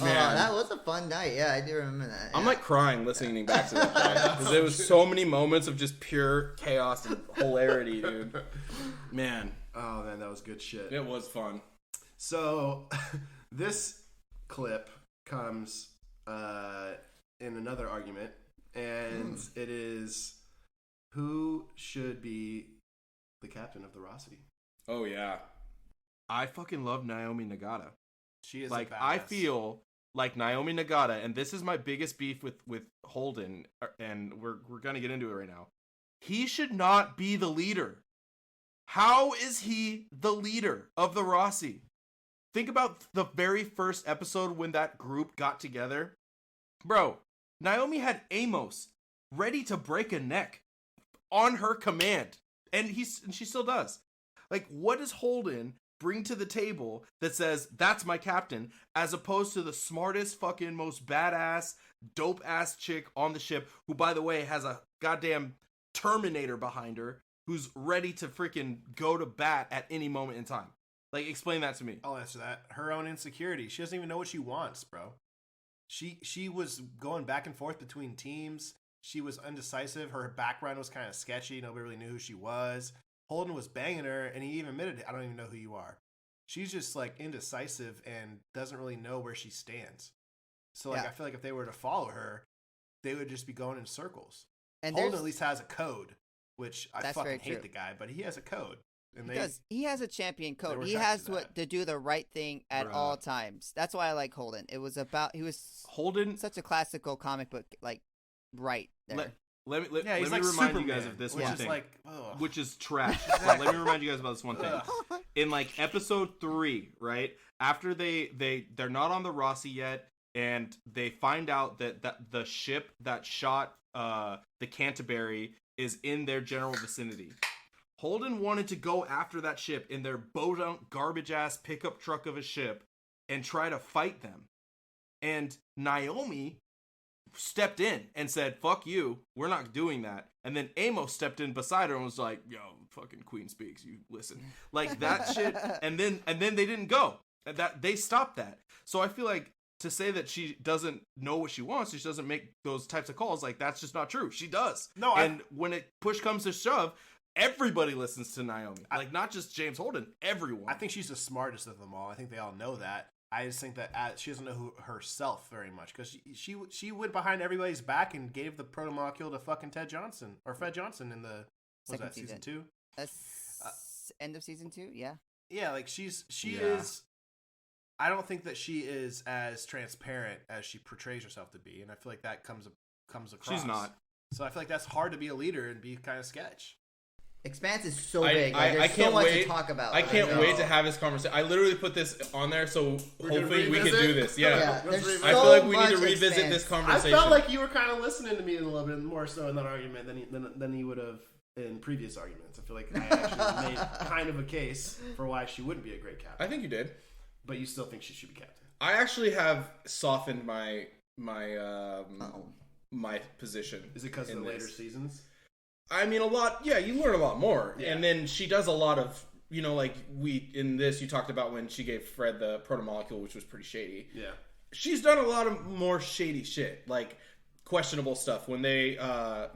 Man. that was a fun night. Yeah, I do remember that. I'm yeah. like crying listening back to that because there was so many moments of just pure chaos and hilarity, dude. Man, Oh, man, that was good shit. it was fun. So, this clip comes in another argument, and it is who should be the captain of the Rossi. Oh yeah, I fucking love Naomi Nagata. She is Like a I badass. feel like Naomi Nagata, and this is my biggest beef with Holden, and we're gonna get into it right now. He should not be the leader. How is he the leader of the Rossi? Think about the very first episode when that group got together. Bro, Naomi had Amos ready to break a neck on her command. And she still does. Like, what does Holden bring to the table that says, that's my captain, as opposed to the smartest, fucking, most badass, dope-ass chick on the ship, who, by the way, has a goddamn Terminator behind her, who's ready to freaking go to bat at any moment in time? Like, explain that to me. I'll answer that. Her own insecurity. She doesn't even know what she wants, bro. She was going back and forth between teams. She was undecisive. Her background was kind of sketchy. Nobody really knew who she was. Holden was banging her, and he even admitted, I don't even know who you are. She's just, like, indecisive and doesn't really know where she stands. So, like, Yeah. I feel like if they were to follow her, they would just be going in circles. And Holden there's at least has a code, which I That's fucking very hate true. the guy, but he has a code. And because he has a champion code. were He shocked has to what that. to do the right thing at Bruh. all times. That's why I like Holden. It was about he was Holden. such a classical comic book like right there. Let me yeah, he's let like me remind you Superman, guys of this which one is thing. like, ugh. Which is trash. Let me remind you guys about this one thing. In like episode 3, right after they're not on the Rossi yet, and they find out that the ship that shot the Canterbury is in their general vicinity. Holden wanted to go after that ship in their bodunk garbage ass pickup truck of a ship and try to fight them. And Naomi stepped in and said, "Fuck you, we're not doing that." And then Amos stepped in beside her and was like, "Yo, fucking Queen speaks, you listen." Like that shit. And then they didn't go. That they stopped that. So I feel like to say that she doesn't know what she wants, she doesn't make those types of calls, like that's just not true. She does. No, and when it push comes to shove, everybody listens to Naomi. Like not just James Holden, everyone. I think she's the smartest of them all. I think they all know that. I just think that she doesn't know herself very much because she went behind everybody's back and gave the protomolecule to fucking Ted Johnson or Fred Johnson in the Second season season. 2. That's end of season 2. Yeah. Yeah, like she Yeah. is. I don't think that she is as transparent as she portrays herself to be, and I feel like that comes across. She's not. So I feel like that's hard to be a leader and be kind of sketch. Expanse is so I- big. I- Like, there's I can't so much wait- to talk about. I can't know. wait to have this conversation. I literally put this on there so We're gonna hopefully we can revisit? do this. Yeah. Yeah, Let's there's revisit. I so feel like we need much to revisit Expanse. this I conversation. felt like you were kind of listening to me a little bit more so in that argument than you would have in previous arguments. I feel like I actually made kind of a case for why she wouldn't be a great captain, I think you did. but you still think she should be captain. I actually have softened my Uh-oh. my position. Is it because of in the later this. seasons? I mean, a lot. Yeah, you learn a lot more, Yeah. and then she does a lot of. Like we in this, you talked about when she gave Fred the protomolecule, which was pretty shady. Yeah. She's done a lot of more shady shit, like questionable stuff. When they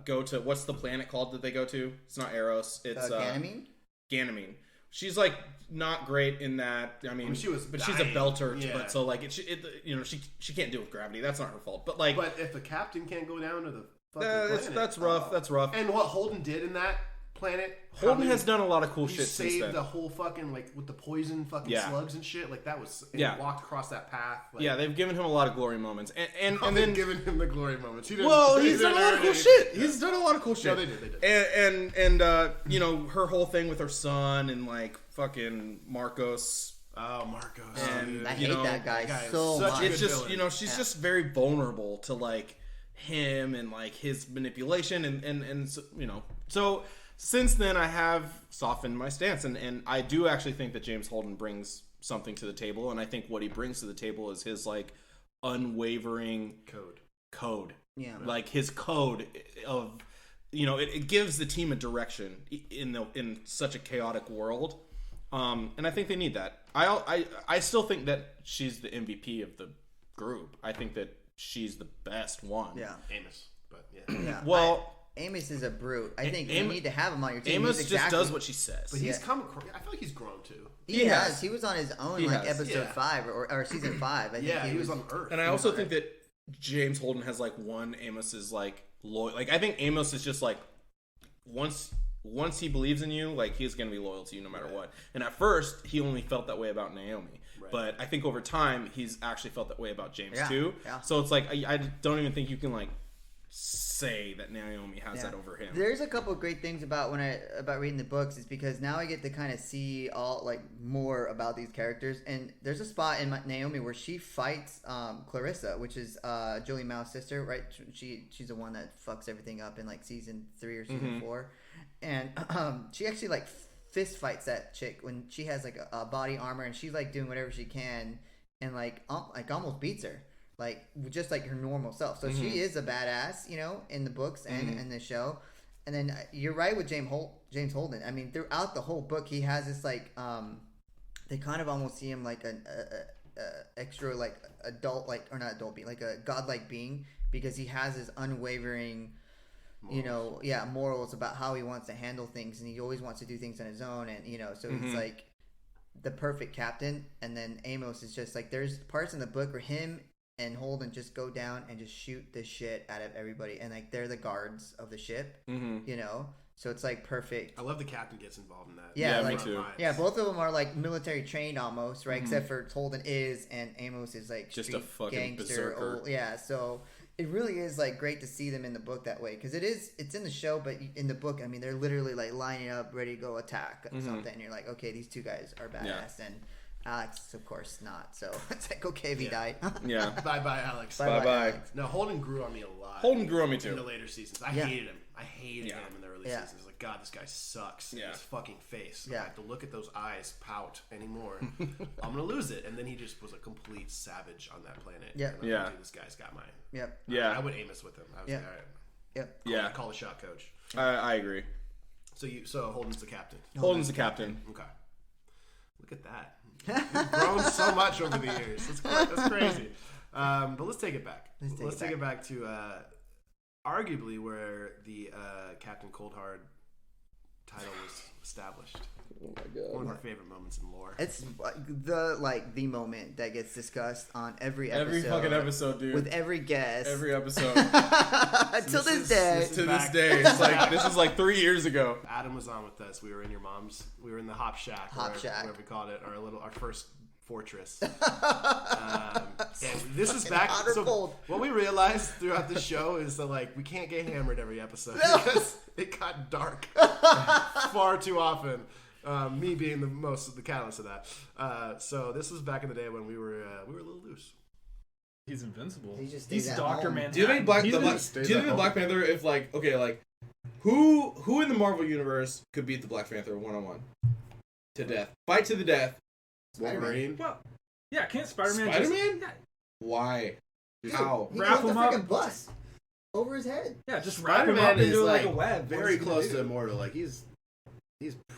go to what's the planet called that they go to? It's not Eros. It's Ganymede? Ganymede. She's like not great in that. I mean, she was but she's a dying. belter. Yeah. But so like she can't deal with gravity. That's not her fault. But like But if the captain can't go down to the fucking planet, that's rough. That's rough. And what Holden did in that planet, Holden how has done a lot of cool he shit since saved then. the whole fucking like with the poison fucking Yeah. slugs and shit. Like that was and Yeah. he walked across that path. Like, Yeah, they've given him a lot of glory moments, and I've then giving him the glory moments. He didn't- well, he he's done a didn't lot of earn cool anything. shit. He's done a lot of cool shit. No, they did. And her whole thing with her son and like fucking Marcos. Oh, Marcos. And, dude. I you hate know, that guy guy is so such a much. good It's just villain. she's just very vulnerable to like him and like his manipulation and so since then I have softened my stance and I do actually think that James Holden brings something to the table, and I think what he brings to the table is his like unwavering code. Yeah. Like his code of it gives the team a direction in such a chaotic world. And I think they need that. I still think that she's the MVP of the group. I think that she's the best one. Yeah. Amos, but yeah. Yeah. Well, Amos is a brute. I think you Amos- need to have him on your team. Amos He's just does what she says. But he's come. I feel like he's grown too. He has. He was on his own He like has. episode Yeah. 5 or season 5. I think Yeah, he was on Earth. And I also think that James Holden has like won Amos's like loyal. Like I think Amos is just like once he believes in you, like he's gonna be loyal to you no matter what. And at first, he only felt that way about Naomi. Right. But I think over time, he's actually felt that way about James Yeah, too. yeah. So it's like I don't even think you can like say that Naomi has that over him. There's a couple of great things about about reading the books is because now I get to kind of see all like more about these characters, and there's a spot in Naomi where she fights Clarissa, which is Julie Mao's sister, right? She's the one that fucks everything up in like season 3 or season 4, and she actually like fist fights that chick when she has like a body armor and she's like doing whatever she can and like almost beats her. Like just like her normal self, so she is a badass, in the books and in the show. And then you're right with James Holden. I mean, throughout the whole book, he has this like, they kind of almost see him like an extra like adult, like or not adult being, like a godlike being, because he has this unwavering, morals about how he wants to handle things, and he always wants to do things on his own, and so he's like the perfect captain. And then Amos is just like there's parts in the book where him and Holden just go down and just shoot the shit out of everybody, and like they're the guards of the ship, you know. So it's like perfect. I love the captain gets involved in that. Yeah, me like, too. Yeah, both of them are like military trained almost, right? Except for Holden is, and Amos is like Just a street fucking gangster. berserker. Yeah, so it really is like great to see them in the book that way, because it's in the show, but in the book, I mean, they're literally like lining up, ready to go attack something, and you're like, okay, these two guys are badass, and Alex, of course, not. So it's like, okay, if he died. Yeah. Bye, Alex. Bye-bye. Alex. No, Holden grew on me a lot. Holden grew on me in too. the later seasons. I Yeah. hated him. I hated him in the early Yeah. seasons. Like, God, this guy sucks. Yeah. His fucking face. I Yeah. have to look at those eyes pout anymore. I'm gonna lose it. And then he just was a complete savage on that planet. Yeah. And I'm like, Yeah. dude, this guy's got mine. Yep. Yeah. I would Amos with him. I was Yeah. like, all right. Yep. Yeah. Call the shot, coach. I agree. So Holden's the captain. Holden's the captain. Okay. Look at that. You've grown so much over the years. That's crazy. But let's take it back. Let's take it back to arguably where the Captain Coldhard title was established. Oh my god. One of our favorite moments in lore. It's the moment that gets discussed on every episode. Every fucking episode, dude. With every guest. Every episode. Till this day. To this day. It's like this is like 3 years ago. Adam was on with us. We were in your mom's. We were in the Hop Shack. Whatever we called it. Our first fortress. And this is back. hot or So cold. what we realized throughout the show is that like we can't get hammered every episode because it got dark far too often. Me being the catalyst of that. So this was back in the day when we were a little loose. He's invincible. He just He's stays at Dr. home. Manhattan. Do you think Black He's Panther, if like, okay, like who in the Marvel universe could beat the Black Panther 1-on-1 to death, fight to the death? Wolverine. Well, yeah, can't Spider-Man Spider-Man? just... Why? Dude, How? He Wrap goes the him up. freaking bus over his head. Yeah, just wrap him up Spider-Man is into like like a web. very What is he close gonna to do? immortal. Like he's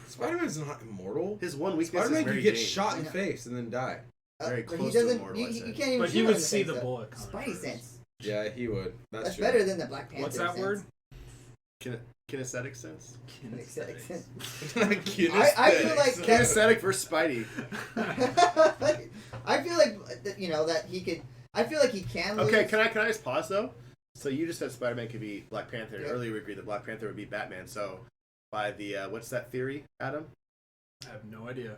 Spider-Man's not immortal. his one weakness Spider-Man is could Mary get Jane. shot in the face and then die. Very But close he to doesn't. immortal, You I'd say. can't even. But shoot he him would in the see face, the though. bullet coming Spidey first. sense. Yeah, he would. That's That's true. better than the Black Panther. What's that sense. word? Kinesthetic sense. Kinesthetic sense. Kinesthetic I feel like that, Kinesthetic versus Spidey. I feel like that he could. I feel like he can. Lose. Okay, can I just pause though? So you just said Spider-Man could be Black Panther. Yeah. Earlier we agreed that Black Panther would be Batman. So by the what's that theory, Adam? I have no idea.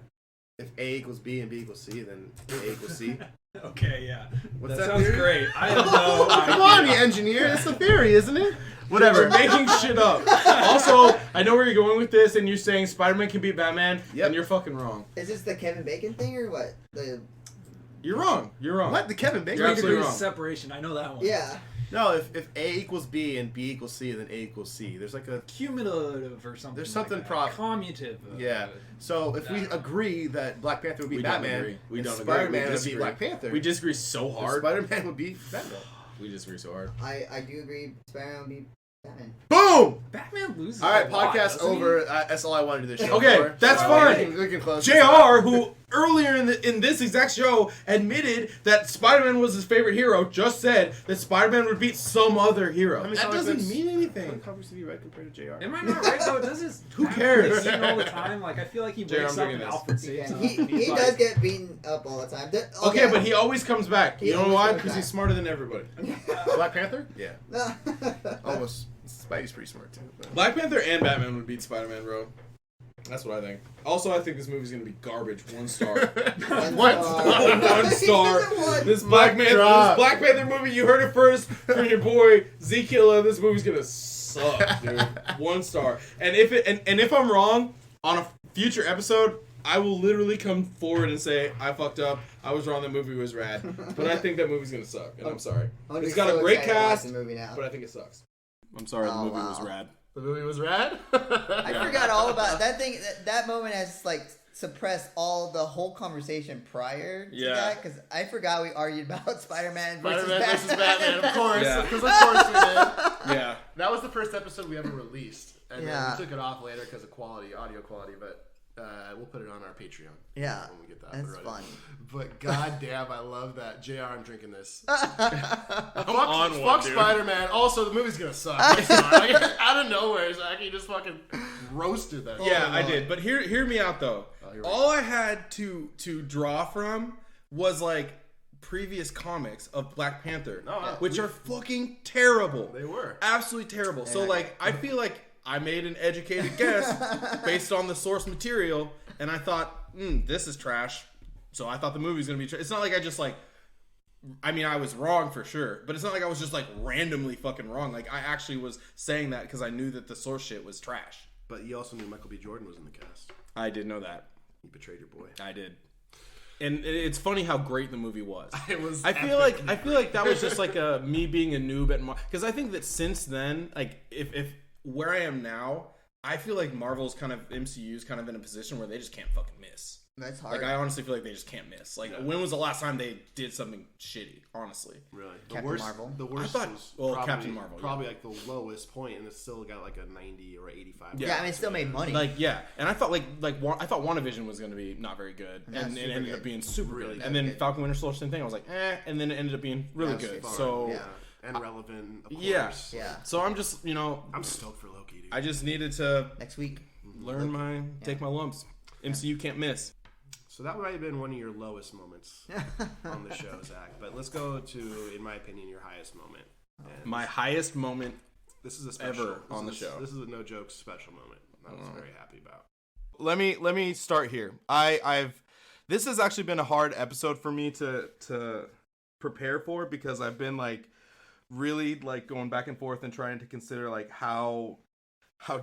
If A equals B and B equals C, then A equals C. Okay, yeah. What's that that sounds theory? great. I have no Come on, you idea. engineer. That's the theory, isn't it? Whatever, you're making shit up. Also, I know where you're going with this, and you're saying Spider-Man can beat Batman, Yep. and you're fucking wrong. Is this the Kevin Bacon thing or what? You're wrong. You're wrong. What? The Kevin Bacon? You're absolutely Degrees wrong. of separation. I know that one. Yeah. No, if A equals B and B equals C, then A equals C. There's like a Cumulative or something. There's something like that. prob- Commutative. yeah. So if we agree that Black Panther would be We don't Batman, agree. We and don't agree. Spider-Man We would be disagree. Black Panther. We disagree so then hard. Spider-Man would be Batman. We disagree so hard. I do agree. Spider-Man would be Batman. Boom! Batman loses. All right, a lot, podcast doesn't he? over. That's all I wanted to do this show Okay, for. that's So fine. We can close this out. JR, who earlier in this exact show admitted that Spider-Man was his favorite hero, just said that Spider-Man would beat some other hero. How many That comic doesn't books- mean How many anything. comics have you read compared to JR? Am I not right though? Does his Who Batman cares? get beaten all the time? Like I feel like he Jay, wakes I'm up drinking and this. Alfred saves him. He and he's does like, get beaten up all the time. Okay, but he always comes back. He You know always why? comes Because back. he's smarter than everybody. Black Panther? Yeah. he. Almost. Spidey's pretty smart too. But. Black Panther and Batman would beat Spider-Man, bro. That's what I think. Also, I think this movie's gonna be garbage. 1 star. What? 1 star. This Black Mic drop. Panther movie, you heard it first from your boy Zekilla. This movie's gonna suck, dude. 1 star. And if I'm wrong on a future episode, I will literally come forward and say I fucked up. I was wrong. That movie was rad. But I think that movie's gonna suck, and I'm sorry. It's got a great cast, The movie now. but I think it sucks. I'm sorry, the Oh, movie was wow. rad. The movie was rad. I forgot all about that thing. That moment has like suppressed all the whole conversation prior to Yeah. that because I forgot we argued about Spider-Man versus Spider-Man versus Batman. Batman, of course. Yeah. Because of course we did. Yeah. That was the first episode we ever released. And Yeah. then we took it off later because of audio quality, but we'll put it on our Patreon. Yeah, When we get that that's running. funny. But goddamn, I love that. JR, I'm drinking this. I'm on one, Fuck dude. Spider-Man. Also, the movie's gonna suck. I'm sorry. Like, out of nowhere, Zach, you just fucking roasted that. Yeah, Oh, I no. did. But hear me out though. here we All I had to draw from was like previous comics of Black Panther, No, which are fucking terrible. They were. Absolutely terrible. So like, I feel like I made an educated guess based on the source material, and I thought, this is trash. So I thought the movie's gonna be trash. It's not like I just like, I mean, I was wrong for sure, but it's not like I was just like randomly fucking wrong. Like I actually was saying that because I knew that the source shit was trash. But you also knew Michael B. Jordan was in the cast. I did know that. You betrayed your boy. I did. And it's funny how great the movie was. It was. I feel like that was just like a me being a noob at because I think that since then, like if where I am now, I feel like Marvel's kind of MCU's kind of in a position where they just can't fucking miss. That's hard. Like I honestly feel like they just can't miss. Like when was the last time they did something shitty? Honestly, Really, Captain Marvel. The worst. I thought- was well, probably, Captain Marvel, yeah. Probably like the lowest point, and it still got like a 90 or 85. yeah, I mean, it still made money. like yeah, and I thought I thought WandaVision was going to be not very good, That's and it super ended good. up being super Really good. good. And then Good. Falcon Winter Soldier, same thing. I was like, and then it ended up being really That's good. fun. So Yeah. and relevant. Of yeah. course. yeah. So I'm just I'm stoked for Loki, dude. I just needed to Next week. learn take my lumps. MCU can't miss. So that might have been one of your lowest moments on the show, Zach. But let's go to, in my opinion, your highest moment. And My highest moment. this is a special, ever on the show. This is a no joke special moment. I was very happy about. Let me start here. This has actually been a hard episode for me to prepare for because I've been like really like going back and forth and trying to consider like how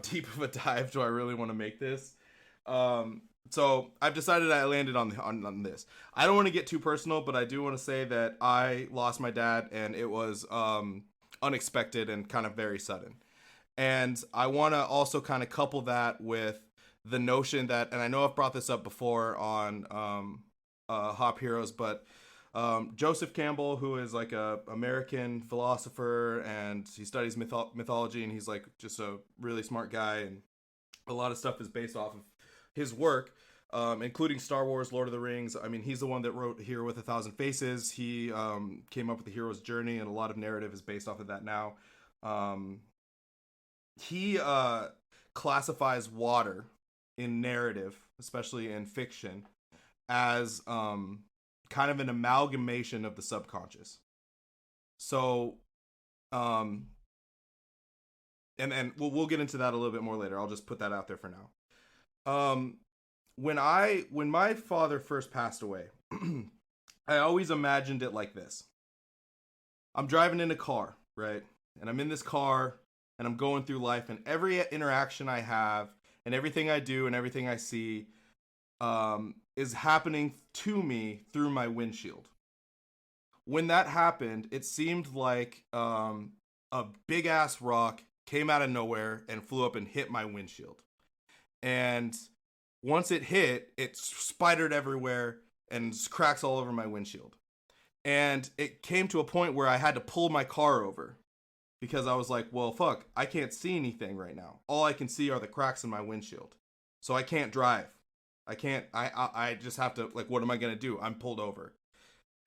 deep of a dive do I really want to make this. So I've decided I landed on this. I don't want to get too personal, but I do want to say that I lost my dad and it was unexpected and kind of very sudden. And I want to also kind of couple that with the notion that, and I know I've brought this up before on Hop Heroes, but Joseph Campbell, who is like a American philosopher and he studies mythology and he's like just a really smart guy and a lot of stuff is based off of his work, including Star Wars, Lord of the Rings. I mean, he's the one that wrote Hero with a Thousand Faces. He came up with the hero's journey, and a lot of narrative is based off of that now. He classifies water in narrative, especially in fiction, as kind of an amalgamation of the subconscious. So, and we'll get into that a little bit more later. I'll just put that out there for now. When my father first passed away, I always imagined it like this. I'm driving in a car, right? And I'm in this car and I'm going through life and every interaction I have and everything I do and everything I see is happening to me through my windshield. When that happened, it seemed like a big ass rock came out of nowhere and flew up and hit my windshield. And once it hit, it spidered everywhere and cracks all over my windshield. And it came to a point where I had to pull my car over because I was like, well, fuck, I can't see anything right now. All I can see are the cracks in my windshield. So I can't drive. I just have to, like, what am I going to do? I'm pulled over.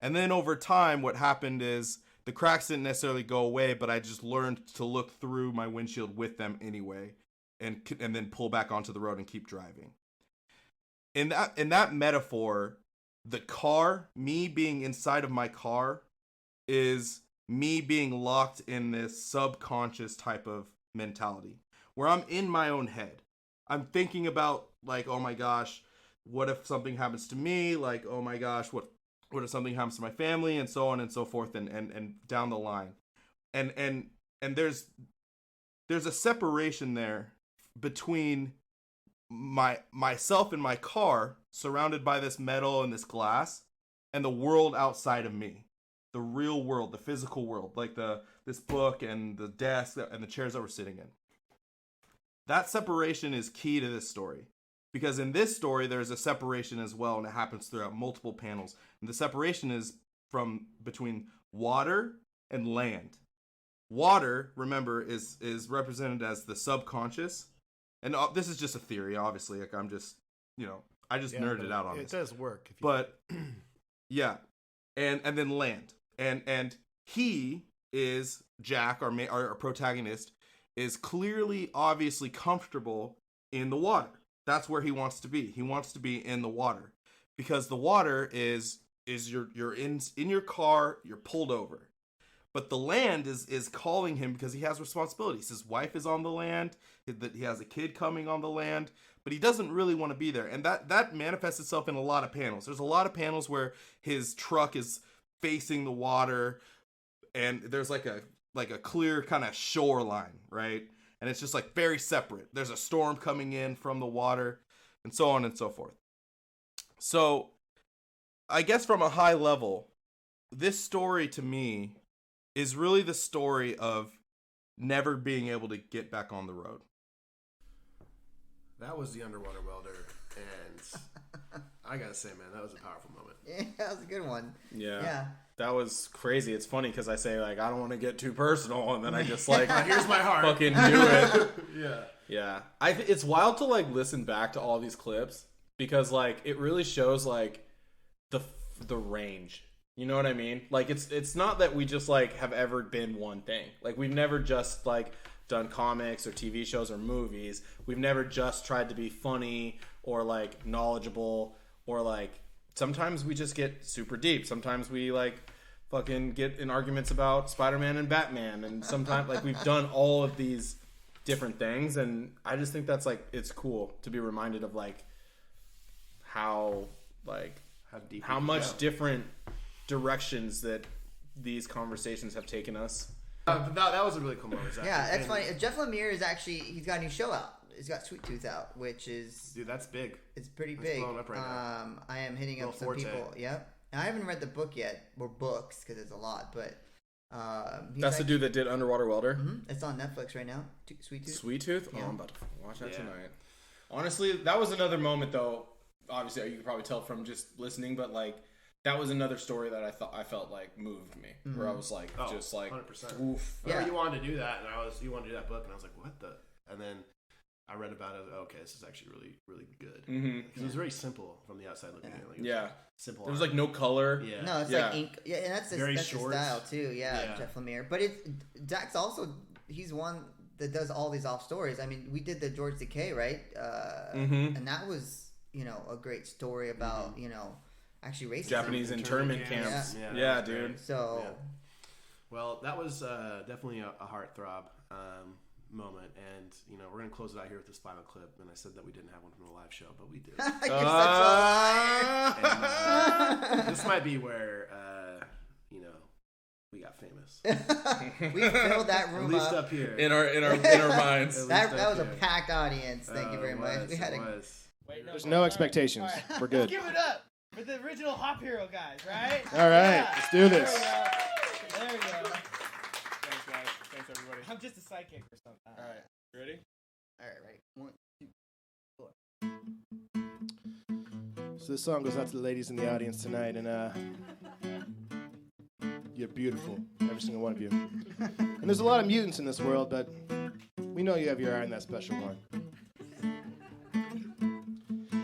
And then over time, what happened is the cracks didn't necessarily go away, but I just learned to look through my windshield with them anyway. And then pull back onto the road and keep driving. In that metaphor, the car, me being inside of my car, is me being locked in this subconscious type of mentality where I'm in my own head. I'm thinking about like, oh my gosh, what if something happens to me? Like, oh my gosh, what if something happens to my family, and so on and so forth, and down the line, and there's a separation there between myself in my car surrounded by this metal and this glass and the world outside of me, the real world, the physical world, like this book and the desk and the chairs that we're sitting in. That separation is key to this story because in this story there's a separation as well, and it happens throughout multiple panels, and the separation is between water and land. Water, remember, is represented as the subconscious. And this is just a theory, obviously. Like I'm just, I just nerded out on this. It does work. But yeah, and then land, and he is Jack, our protagonist, is clearly, obviously comfortable in the water. That's where he wants to be. He wants to be in the water because the water is is you're in your car, you're pulled over. But the land is calling him because he has responsibilities. His wife is on the land, he has a kid coming on the land, but he doesn't really want to be there. And that manifests itself in a lot of panels. There's a lot of panels where his truck is facing the water, and there's like a clear kind of shoreline, right? And it's just like very separate. There's a storm coming in from the water, and so on and so forth. So I guess from a high level, this story to me is really the story of never being able to get back on the road. That was the underwater welder, and I gotta say, man, that was a powerful moment. Yeah, that was a good one. Yeah. That was crazy. It's funny because I say, like, I don't want to get too personal, and then I just, like, here's my heart. Fucking do it. Yeah. Yeah. It's wild to, like, listen back to all these clips because, like, it really shows, like, the range. You know what I mean? Like, it's not that we just, like, have ever been one thing. Like, we've never just, like, done comics or TV shows or movies. We've never just tried to be funny or, like, knowledgeable or, like, sometimes we just get super deep. Sometimes we, like, fucking get in arguments about Spider-Man and Batman. And sometimes, like, we've done all of these different things. And I just think that's, like, it's cool to be reminded of, like, how much different directions that these conversations have taken us. That was a really cool moment. Exactly. Yeah, that's funny. Jeff Lemire he's got a new show out. He's got Sweet Tooth out, which is... Dude, that's big. It's pretty It's big. blowing up right now. I am hitting up some Forte. people. Yep. And I haven't read the book yet, or books, because it's a lot, but... That's the dude that did Underwater Welder? Mm-hmm. It's on Netflix right now. Sweet Tooth. Sweet Tooth? Yeah. Oh, I'm about to watch that tonight. Honestly, that was another moment, though. Obviously, you could probably tell from just listening, but, like, that was another story that I felt like moved me, where I was like, 100%. Oof. Yeah, you wanted to do that, and you wanted to do that book, and I was like, what the? And then I read about it. Okay, this is actually really, really good. Because it was very simple from the outside looking in. Like, it was simple. There was like no color. Yeah. No, it's like ink. Yeah, and that's Very his short. style too. Yeah, Jeff Lemire. But Dax also, he's one that does all these off stories. I mean, we did the George Takei, right? And that was, a great story about, actually racism. Japanese internment camps. Yeah, dude. So, well, that was definitely a heartthrob moment, and we're gonna close it out here with this final clip. And I said that we didn't have one from the live show, but we did. You're such a liar. And, this might be where we got famous. We filled that room at least up here in our minds. that was a packed audience. Thank you very much. We had There's no expectations. Right. We're good. Give it up for the original Hop Hero guys, right? All right, let's do this. There we go. Thanks, guys. Thanks, everybody. I'm just a sidekick or something. All right. You ready? All right. 1, 2. So this song goes out to the ladies in the audience tonight, and you're beautiful, every single one of you. And there's a lot of mutants in this world, but we know you have your eye on that special one.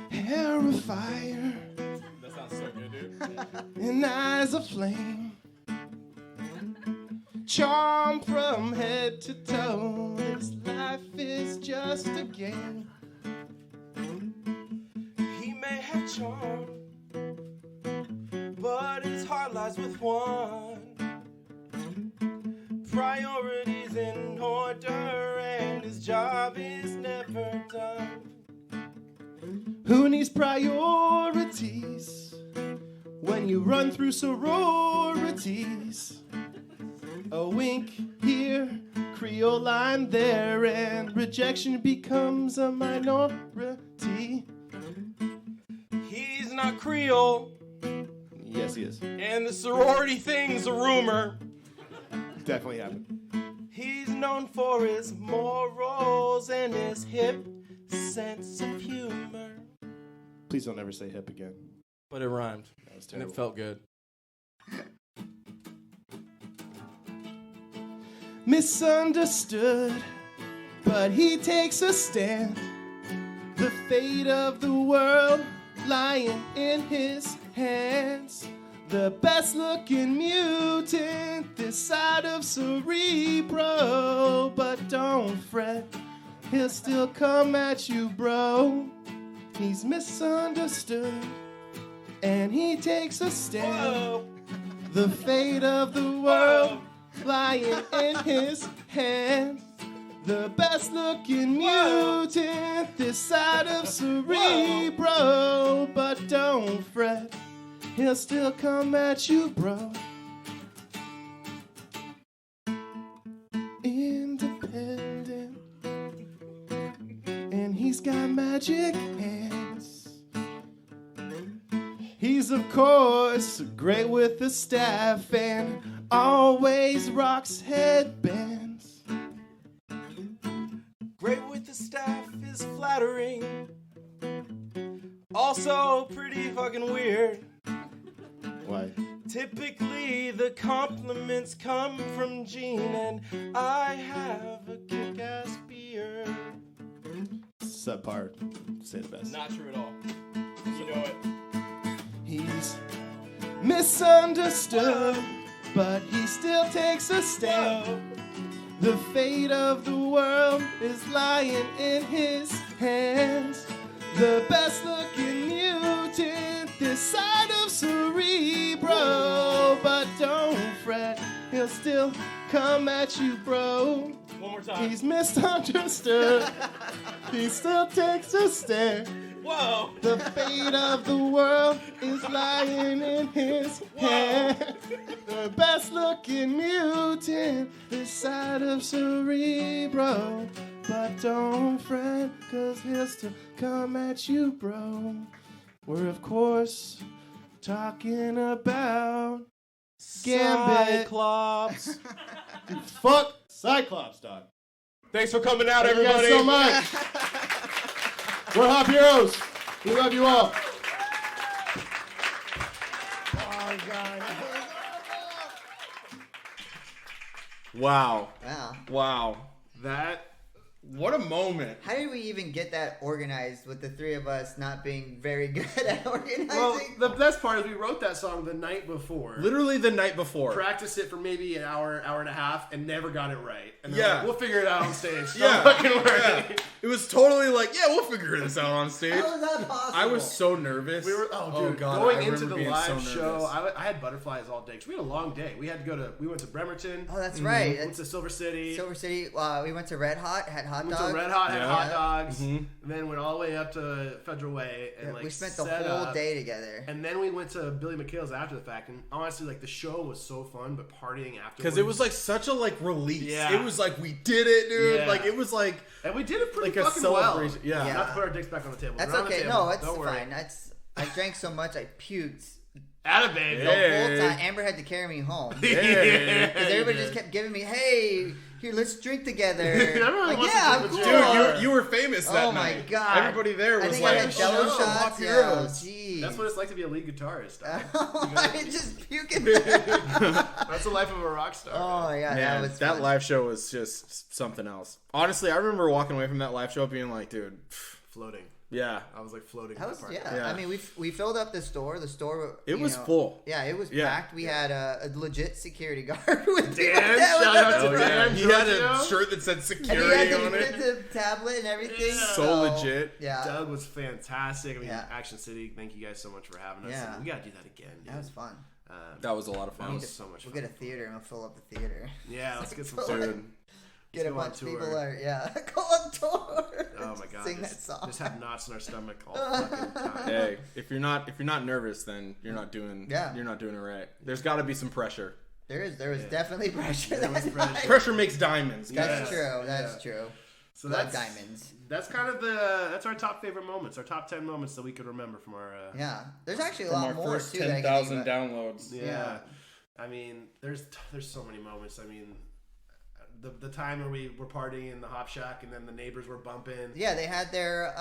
Hair of fire, That sounds so good, dude. and eyes of flame, charm from head to toe. This life is just a game. He may have charm, but his heart lies with one. Priorities in order, and his job is never done. Who needs priorities when you run through sororities? A wink here, Creole line there, and rejection becomes a minority. He's not Creole, Yes, he is. and the sorority thing's a rumor. Definitely happened. He's known for his morals and his hip sense of humor. Please don't ever say hip again. But it rhymed, That was and terrible. it felt good. Misunderstood, but he takes a stand. The fate of the world lying in his hands. The best looking mutant this side of Cerebro. But don't fret, he'll still come at you, bro. He's misunderstood, and he takes a stand. The fate of the world lying in his hands. The best looking mutant this side of Cerebro. But don't fret, he'll still come at you, bro. Independent, and he's got magic hands. He's of course great with the staff and always rocks headbands. Great with the staff is flattering. Also pretty fucking weird. Why? Typically the compliments come from Gene, and I have a kick-ass beard. Subpar. Say the best. Not true at all. You know it. He's misunderstood, but he still takes a stand. The fate of the world is lying in his hands. The best looking mutant this side of Cerebro. But don't fret, he'll still come at you, bro. One more time. He's misunderstood. He still takes a stand. Whoa! The fate of the world is lying in his hand. The best looking mutant this side of Cerebro. But don't fret, cause he'll still come at you, bro. We're of course talking about Gambit. Cyclops. Fuck Cyclops, dog. Thanks for coming out, Thank everybody. you guys so much. We're Hop Heroes. We love you all. Oh god. Wow. Wow. Wow. That What a moment. How did we even get that organized with the three of us not being very good at organizing? well, the best part is we wrote that song the night before. Literally the night before. Practiced it for maybe an hour, hour and a half, and never got it right. And Yeah. like, we'll figure it out on stage. Yeah. Don't fucking worry. Yeah. It was totally like, yeah, we'll figure this out on stage. How is that possible? I was so nervous. We were, dude, God, going I into remember the being live so show, nervous. I had butterflies all day. 'Cause we had a long day. We went to Bremerton. Oh, that's right. Went to Silver City. Silver City. We went to Red Hot, had hot Went dogs. to Red Hot, had Yeah. hot dogs. Mhm. And then went all the way up to Federal Way. And like we spent the set whole up. day together. And then we went to Billy McHale's after the fact. And honestly, like the show was so fun, but partying afterwards. Because it was like such a like release. Yeah. It was like we did it, dude. Yeah. Like it was like And we did it pretty like a fucking well. celebration. Yeah. Yeah. Not to put our dicks back on the table. That's They're on the okay. table. No, it's Don't worry. fine. I drank so much I puked Atta baby. the Hey. whole time. Amber had to carry me home. Yeah. Because everybody just kept giving me, hey, here, let's drink together. Everyone Like, wants yeah, to I'm drink cool. with Dude, you were famous that Oh my night. god. Everybody there I was think I like, had Jello "Oh, shots. Hop Yeah, Heroes." jeez. That's what it's like to be a lead guitarist. I just puking. That's the life of a rock star. Oh yeah, Man, that was that fun. live show was just something else. Honestly, I remember walking away from that live show being like, dude, Floating. yeah. I was like floating. That in was the park. yeah. I mean, we filled up the store. The store. It you was know, full. Yeah, it was Yeah. packed. We had a legit security guard with Dan, people that was shout up out the to front. Dan. He had Giorgio? a shirt that said And he security had on it. the tablet and everything. Yeah. So legit. Yeah, Doug was fantastic. I mean, Yeah. Action City, thank you guys so much for having us. Yeah. And we gotta do that again. Dude. that was fun. That was a lot of That fun. was so much We'll fun. get a theater and we'll fill up the theater. Yeah, let's get some Dude. food. Get a go on bunch of people tour. there. Yeah, go on tour. Oh my god. Sing just, that song. Just have knots in our stomach all fucking time. Hey, if you're not nervous, then you're not doing it right. There's got to be some pressure. There was definitely pressure. There was that pressure. night. Pressure makes diamonds. That's guys. true. That's true. So Blood that's diamonds. That's kind of that's our top favorite moments, our top 10 moments that we could remember from our. Yeah, there's actually a From lot our more first too. that I can think 10,000 about. downloads. Yeah. I mean, there's so many moments. I mean, the time where we were partying in the Hop Shack and then the neighbors were bumping. Yeah, they had their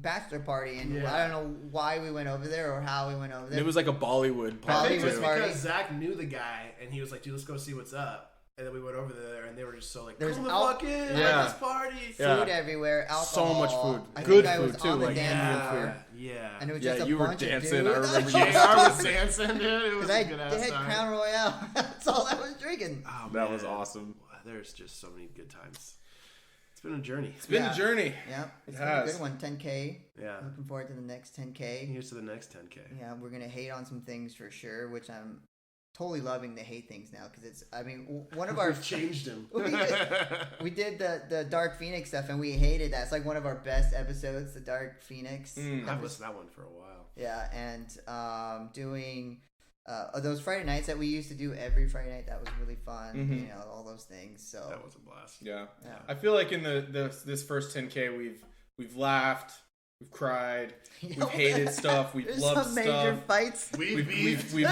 bachelor party, and Yeah. I don't know why we went over there or how we went over there. It was like a Bollywood I party. think it was Bollywood party. because Zach knew the guy and he was like, dude, let's go see what's up. And then we went over there and they were just so like, There's come the al- fuck in, Yeah. let's party. Food Yeah. everywhere, So alcohol. much food. I Good think I was food, too, on the like dance Indian floor. food. Yeah. And it was Yeah, just a you were bunch of dancing, dudes. I remember you JR was dancing, dude. It was Because a I good they ass had time. Crown Royale. That's all I was drinking. Oh, That man. was awesome. There's just so many good times. It's been a journey. It's been a journey. Yeah, it's It been has. a good one. 10K. Yeah. Looking forward to the next 10K. Here's to the next 10K. Yeah, we're gonna hate on some things for sure, which I'm totally loving to hate things now because it's. I mean, one of our We've changed him. we did the Dark Phoenix stuff and we hated that. It's like one of our best episodes, the Dark Phoenix. I've listened to that one for a while. Yeah, and doing those Friday nights that we used to do every Friday night, that was really fun. Mhm. You know, all those things. So That was a blast. Yeah. Yeah. I feel like in this first 10K we've laughed, we've cried, we've hated stuff, we've There's loved some major stuff. fights. We've beefed with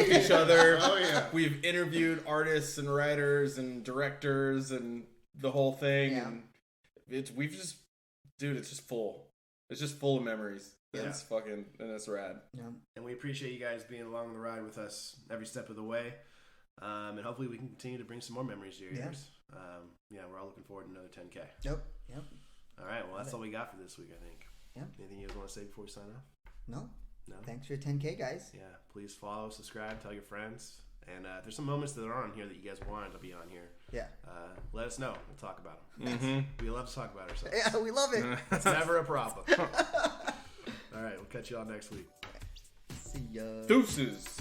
each other. Oh, yeah. We've interviewed artists and writers and directors and the whole thing. Yeah. And it's just full. It's just full of memories. It's fucking, and it's rad. Yeah. And we appreciate you guys being along the ride with us every step of the way. And hopefully we can continue to bring some more memories to your ears. We're all looking forward to another 10K. Yep. All right, well, that's all we got for this week, I think. Yep. Anything you guys want to say before we sign off? No. No? Thanks for 10K, guys. Yeah, please follow, subscribe, tell your friends. And if there's some moments that are on here that you guys wanted to be on here, let us know. We'll talk about them. We love to talk about ourselves. Yeah, we love it. It's never a problem. All right, we'll catch you all next week. See ya. Deuces.